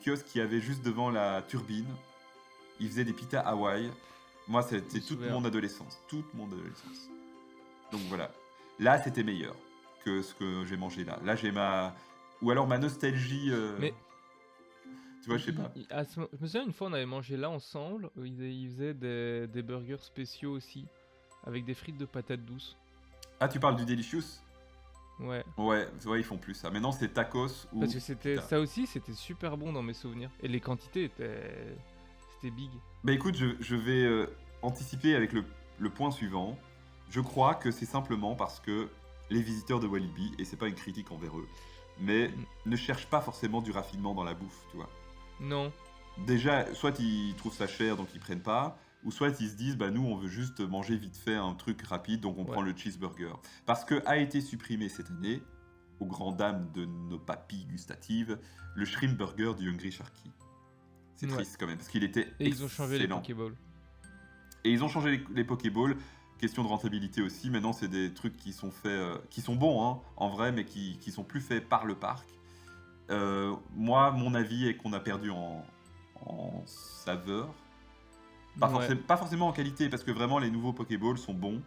kiosque qui avait juste devant la turbine. Il faisait des pitas Hawaï. Moi, Je me c'était toute souviens. mon adolescence. Toute mon adolescence. Donc voilà. Là, c'était meilleur que ce que j'ai mangé là. Là, j'ai ma. Ou alors ma nostalgie. Mais Tu vois, je sais pas. je me souviens une fois on avait mangé là ensemble, où ils faisaient des burgers spéciaux aussi, avec des frites de patates douces. Ah, tu parles du Delicious? Ouais. Ouais, ils font plus ça. Maintenant, c'est tacos ou. Parce que c'était pita. ça aussi, c'était super bon dans mes souvenirs. Et les quantités étaient. C'était big. Bah écoute, je vais anticiper avec le point suivant. Je crois que c'est simplement parce que les visiteurs de Walibi, et c'est pas une critique envers eux, mais ne cherchent pas forcément du raffinement dans la bouffe, tu vois. Non. Déjà, soit ils trouvent ça cher donc ils prennent pas, ou soit ils se disent bah nous on veut juste manger vite fait un truc rapide donc on Ouais. prend le cheeseburger. Parce que a été supprimé cette année, aux grandes dames de nos papilles gustatives, le shrimp burger du Hungry Sharky. C'est Ouais. triste quand même parce qu'il était Et ils ont changé les excellent. Pokéballs. Et ils ont changé les Pokéballs. Question de rentabilité aussi. Maintenant, c'est des trucs qui sont faits, qui sont bons hein, en vrai, mais qui sont plus faits par le parc. Moi, mon avis est qu'on a perdu en saveur. Ouais. Pas forcément en qualité, parce que vraiment, les nouveaux Pokéballs sont bons.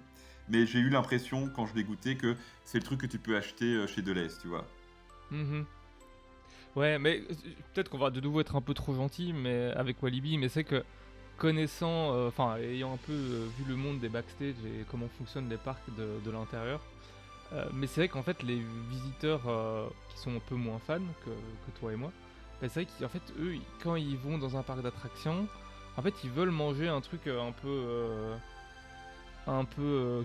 Mais j'ai eu l'impression, quand je l'ai goûté, que c'est le truc que tu peux acheter chez Deleuze, tu vois. Mhm. Ouais, mais peut-être qu'on va de nouveau être un peu trop gentil mais avec Walibi, mais c'est que connaissant, enfin ayant un peu vu le monde des backstage et comment fonctionnent les parcs de l'intérieur, mais c'est vrai qu'en fait les visiteurs qui sont un peu moins fans que toi et moi, bah, c'est vrai qu'en fait eux, quand ils vont dans un parc d'attractions, en fait ils veulent manger un truc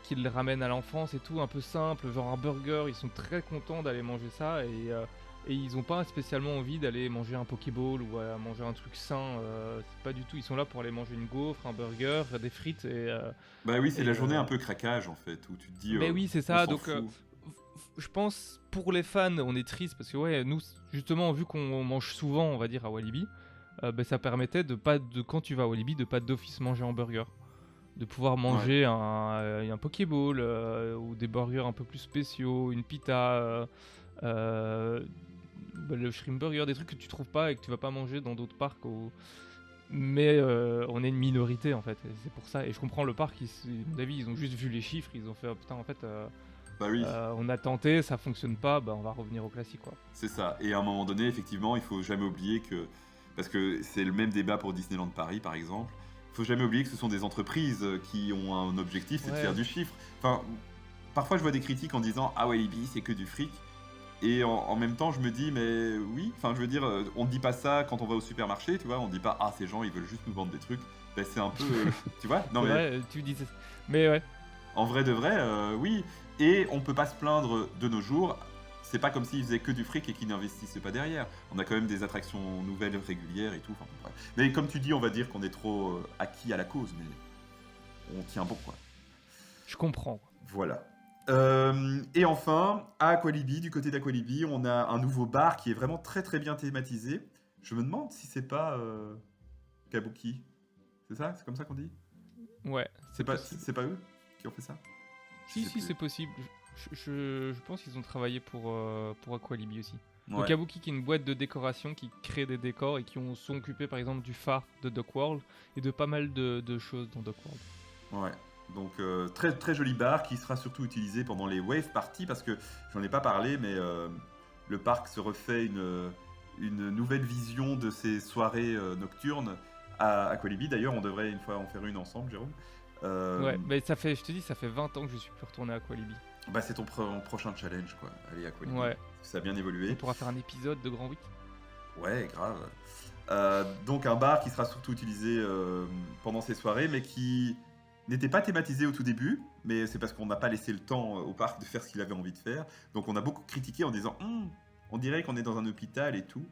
qui les ramène à l'enfance et tout, un peu simple, genre un burger, ils sont très contents d'aller manger ça et ils ont pas spécialement envie d'aller manger un Pokéball ou manger un truc sain, c'est pas du tout, ils sont là pour aller manger une gaufre, un burger, des frites Bah oui, c'est et la journée un peu craquage, en fait, où tu te dis, mais oui, c'est on ça, s'en donc fout. je pense pour les fans, on est triste parce que ouais, nous justement vu qu'on mange souvent, on va dire à Walibi, bah, ça permettait quand tu vas à Walibi de pas d'office manger un burger. De pouvoir manger un Pokéball ou des burgers un peu plus spéciaux, une pita, bah, le shrimp burger, des trucs que tu trouves pas et que tu vas pas manger dans d'autres parcs. Mais on est une minorité en fait, et c'est pour ça. Et je comprends le parc, à mon avis, ils ont juste vu les chiffres, ils ont fait oh, putain en fait, Bah oui. on a tenté, ça fonctionne pas, bah on va revenir au classique quoi. C'est ça. Et à un moment donné, effectivement, il faut jamais oublier que, parce que c'est le même débat pour Disneyland Paris, par exemple, il faut jamais oublier que ce sont des entreprises qui ont un objectif, c'est de Ouais. faire du chiffre. Enfin, parfois je vois des critiques en disant ah Walibi c'est que du fric. Et en même temps, je me dis mais oui. Enfin, je veux dire, on ne dit pas ça quand on va au supermarché, tu vois. On ne dit pas ah ces gens ils veulent juste nous vendre des trucs. Ben, c'est un peu, tu vois. Non C'est mais vrai, tu dis mais ouais. en vrai de vrai, oui. Et on peut pas se plaindre de nos jours. C'est pas comme s'ils faisaient que du fric et qu'ils n'investissaient pas derrière. On a quand même des attractions nouvelles, régulières et tout. Enfin, bref. Mais comme tu dis, on va dire qu'on est trop acquis à la cause, mais on tient bon, quoi. Je comprends. Voilà. Et enfin, à Aqualibi, du côté d'Aqualibi, on a un nouveau bar qui est vraiment très très bien thématisé. Je me demande si c'est pas Kabuki. C'est ça? C'est comme ça qu'on dit? Ouais, C'est pas, possible. c'est pas eux qui ont fait ça? Je Si, sais si, plus. c'est possible. Je pense qu'ils ont travaillé pour Aqualibi aussi. Ouais. Donc Kabuki qui est une boîte de décoration qui crée des décors et qui sont occupés par exemple du phare de Duck World et de pas mal de choses dans Duck World. Ouais. Donc très très joli bar qui sera surtout utilisé pendant les wave parties parce que j'en ai pas parlé mais le parc se refait une nouvelle vision de ses soirées nocturnes à Aqualibi. D'ailleurs on devrait une fois en faire une ensemble Jérôme. Ouais, mais ça fait, je te dis, ça fait 20 ans que je suis plus retourné à Aqualibi. Bah c'est ton prochain challenge quoi, aller à Aqualibi. Ouais. Ça a bien évolué. On pourra faire un épisode de Grand 8. Ouais, grave. Donc un bar qui sera surtout utilisé pendant ces soirées, mais qui n'était pas thématisé au tout début, mais c'est parce qu'on n'a pas laissé le temps au parc de faire ce qu'il avait envie de faire. Donc on a beaucoup critiqué en disant on dirait qu'on est dans un hôpital et tout.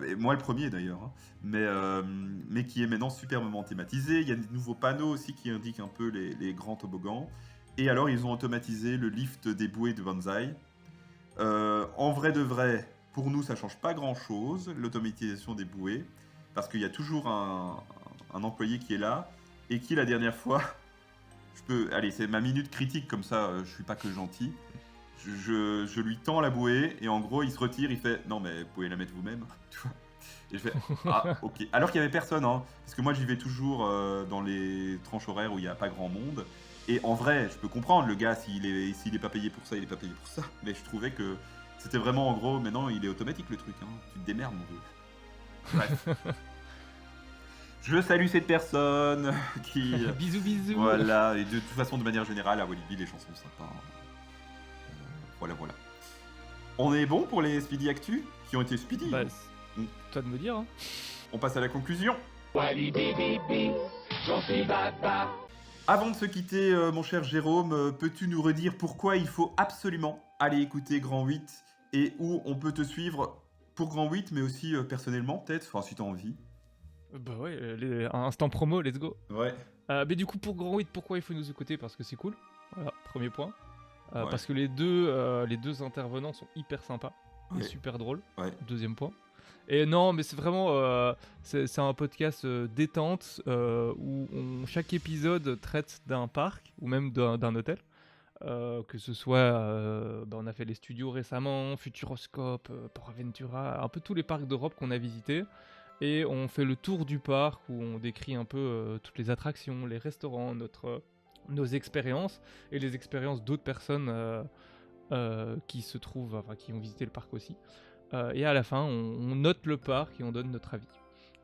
Et moi le premier d'ailleurs, hein. Mais qui est maintenant superbement thématisé. Il y a des nouveaux panneaux aussi qui indiquent un peu les grands toboggans. Et alors ils ont automatisé le lift des bouées de bonsaï. En vrai de vrai, pour nous ça change pas grand chose, l'automatisation des bouées, parce qu'il y a toujours un employé qui est là, et qui la dernière fois, allez, c'est ma minute critique comme ça, je suis pas que gentil, je lui tends la bouée, et en gros il se retire, il fait non mais vous pouvez la mettre vous-même, tu vois. Et je fais ah ok, alors qu'il y avait personne, hein, parce que moi j'y vais toujours dans les tranches horaires où il y a pas grand monde. Et en vrai, je peux comprendre, le gars, s'il est pas payé pour ça, il est pas payé pour ça. Mais je trouvais que c'était vraiment, en gros, maintenant, il est automatique, le truc. Hein. Tu te démerdes, mon vieux. Bref. Je salue cette personne qui... Bisous, bisous. Voilà, et de toute façon, de manière générale, à Walibi, les gens sont sympas. Voilà. On est bon pour les Speedy Actu, qui ont été speedy. Bah, toi de me dire. Hein. On passe à la conclusion. Walibi Bibi, j'en suis baba. Avant de se quitter, mon cher Jérôme, peux-tu nous redire pourquoi il faut absolument aller écouter Grand 8 et où on peut te suivre pour Grand 8, mais aussi personnellement, peut-être, enfin si t'as envie. Bah ouais, un instant promo, let's go. Ouais. Mais du coup, pour Grand 8, pourquoi il faut nous écouter? Parce que c'est cool. Voilà, premier point. Ouais. Parce que les deux intervenants sont hyper sympas et Ouais. super drôles. Ouais. Deuxième point. Et non, mais c'est vraiment c'est un podcast détente où chaque épisode traite d'un parc ou même d'un hôtel. Que ce soit, on a fait les studios récemment, Futuroscope, Port Aventura, un peu tous les parcs d'Europe qu'on a visités. Et on fait le tour du parc où on décrit un peu toutes les attractions, les restaurants, nos expériences et les expériences d'autres personnes qui se trouvent, enfin qui ont visité le parc aussi. Et à la fin, on note le parc et on donne notre avis.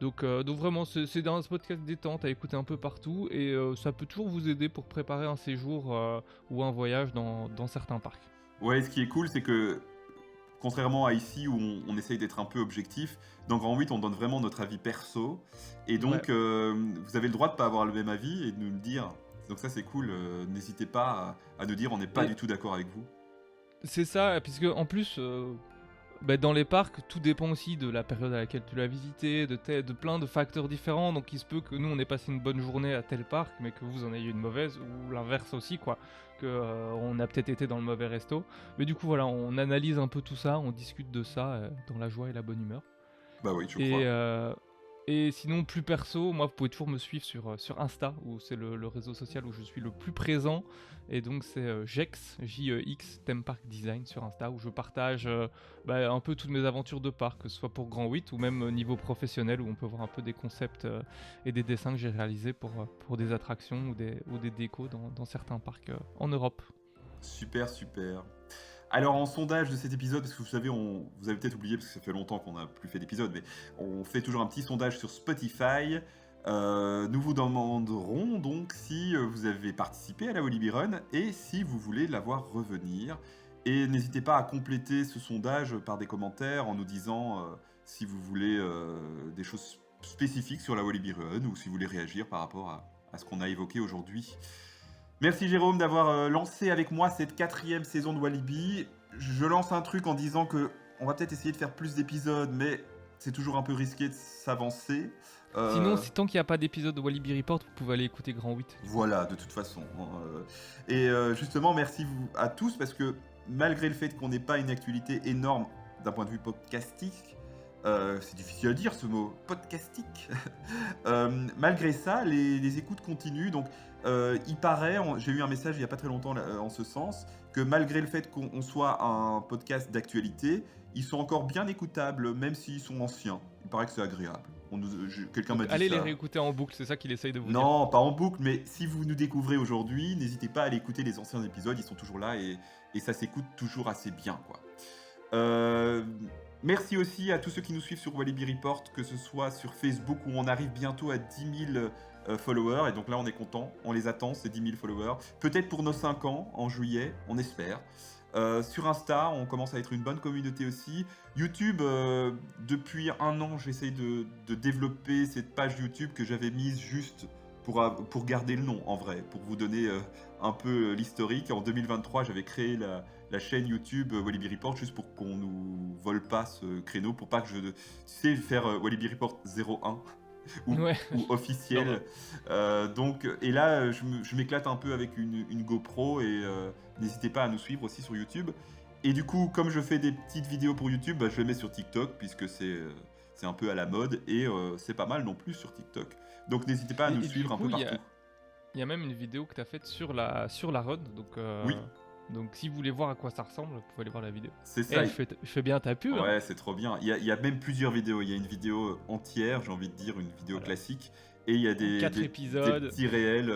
Donc vraiment, c'est un podcast détente à écouter un peu partout et ça peut toujours vous aider pour préparer un séjour ou un voyage dans certains parcs. Ouais, ce qui est cool, c'est que contrairement à ici où on essaye d'être un peu objectif, dans Grand 8, on donne vraiment notre avis perso. Et donc, vous avez le droit de ne pas avoir le même avis et de nous le dire. Donc ça, c'est cool. N'hésitez pas à nous dire, on n'est pas du tout d'accord avec vous. C'est ça, puisque en plus, dans les parcs, tout dépend aussi de la période à laquelle tu l'as visité, de plein de facteurs différents. Donc il se peut que nous, on ait passé une bonne journée à tel parc, mais que vous en ayez une mauvaise, ou l'inverse aussi, quoi. On a peut-être été dans le mauvais resto. Mais du coup, voilà, on analyse un peu tout ça, on discute de ça dans la joie et la bonne humeur. Bah oui, je crois. Et sinon, plus perso, moi, vous pouvez toujours me suivre sur Insta, où c'est le réseau social où je suis le plus présent. Et donc, c'est Jex, J-E-X, Theme Park Design sur Insta, où je partage un peu toutes mes aventures de parc, que ce soit pour Grand 8 ou même niveau professionnel, où on peut voir un peu des concepts et des dessins que j'ai réalisés pour des attractions ou des décos dans certains parcs en Europe. Super. Alors en sondage de cet épisode, parce que vous savez, vous avez peut-être oublié parce que ça fait longtemps qu'on n'a plus fait d'épisode, mais on fait toujours un petit sondage sur Spotify. Nous vous demanderons donc si vous avez participé à la Walibi Run et si vous voulez la voir revenir. Et n'hésitez pas à compléter ce sondage par des commentaires en nous disant si vous voulez des choses spécifiques sur la Walibi Run ou si vous voulez réagir par rapport à ce qu'on a évoqué aujourd'hui. Merci Jérôme d'avoir lancé avec moi cette 4e saison de Walibi. Je lance un truc en disant que on va peut-être essayer de faire plus d'épisodes, mais c'est toujours un peu risqué de s'avancer. Sinon, tant qu'il n'y a pas d'épisode de Walibi Report, vous pouvez aller écouter Grand 8. Voilà, de toute façon. Et justement, merci à tous, parce que malgré le fait qu'on n'ait pas une actualité énorme d'un point de vue podcastique, c'est difficile à dire ce mot, podcastique. Malgré ça, les écoutes continuent, donc il paraît, j'ai eu un message il n'y a pas très longtemps en ce sens, que malgré le fait qu'on soit un podcast d'actualité, ils sont encore bien écoutables, même s'ils sont anciens. Il paraît que c'est agréable. Quelqu'un m'a dit allez ça. les réécouter en boucle, c'est ça qu'il essaye de vous dire. Non, pas en boucle, mais si vous nous découvrez aujourd'hui, n'hésitez pas à aller écouter les anciens épisodes, ils sont toujours là et ça s'écoute toujours assez bien, quoi. Merci aussi à tous ceux qui nous suivent sur Walibi Report, que ce soit sur Facebook où on arrive bientôt à 10 000 followers, et donc là on est content, on les attend, ces 10 000 followers. Peut-être pour nos 5 ans, en juillet, on espère. Sur Insta, on commence à être une bonne communauté aussi. YouTube, depuis 1 an, j'essaye de développer cette page YouTube que j'avais mise juste pour garder le nom en vrai, pour vous donner un peu l'historique. En 2023, j'avais créé la chaîne YouTube Walibi Report juste pour qu'on nous vole pas ce créneau, pour pas que tu sais, faire Walibi Report 01 ou, Ouais. ou officiel. Donc, et là, je m'éclate un peu avec une GoPro et n'hésitez pas à nous suivre aussi sur YouTube. Et du coup, comme je fais des petites vidéos pour YouTube, bah, je les mets sur TikTok puisque c'est un peu à la mode et c'est pas mal non plus sur TikTok. Donc n'hésitez pas à nous Et suivre du un peu coup, il y partout. a, il y a même une vidéo que tu as faite sur la run. Oui, Donc si vous voulez voir à quoi ça ressemble, vous pouvez aller voir la vidéo. c'est Eh, ça. je fais bien ta pub, hein. Ouais, c'est trop bien. Il y a même plusieurs vidéos. Il y a une vidéo entière, j'ai envie de dire, une vidéo Voilà. classique. Et il y a des 4 des épisodes. petits réels,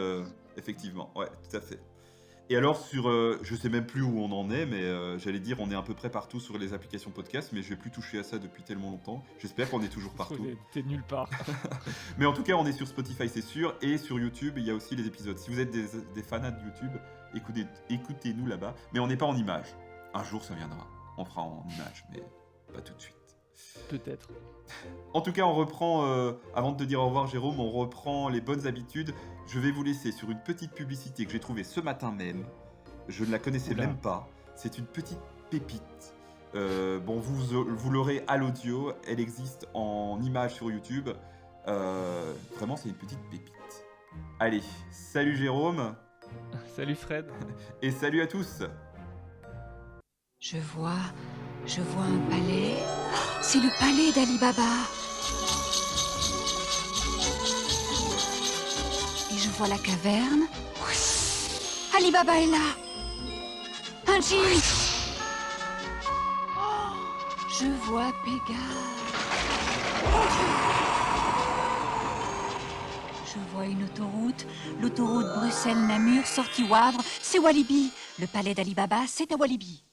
effectivement. Ouais, tout à fait. Et alors, je sais même plus où on en est, mais j'allais dire, on est à peu près partout sur les applications podcast, mais je vais plus toucher à ça depuis tellement longtemps. J'espère qu'on est toujours partout. T'es nulle part. Mais en tout cas, on est sur Spotify, c'est sûr, et sur YouTube, il y a aussi les épisodes. Si vous êtes des fanats de YouTube, écoutez-nous là-bas. Mais on n'est pas en image. Un jour, ça viendra. On fera en image, mais pas tout de suite. Peut-être. En tout cas, on reprend, avant de te dire au revoir Jérôme, on reprend les bonnes habitudes. Je vais vous laisser sur une petite publicité que j'ai trouvée ce matin même. Je ne la connaissais Oula. même pas. C'est une petite pépite. Bon, vous l'aurez à l'audio. Elle existe en image sur YouTube. Vraiment, c'est une petite pépite. Allez, salut Jérôme Salut Fred. et salut à tous. Je vois un palais. C'est le palais d'Ali Baba. Et je vois la caverne. Ali Baba est là. Un djinn. Je vois Pégase. Je vois une autoroute. L'autoroute Bruxelles-Namur, sortie Wavre. C'est Walibi. Le palais d'Ali Baba, c'est à Walibi.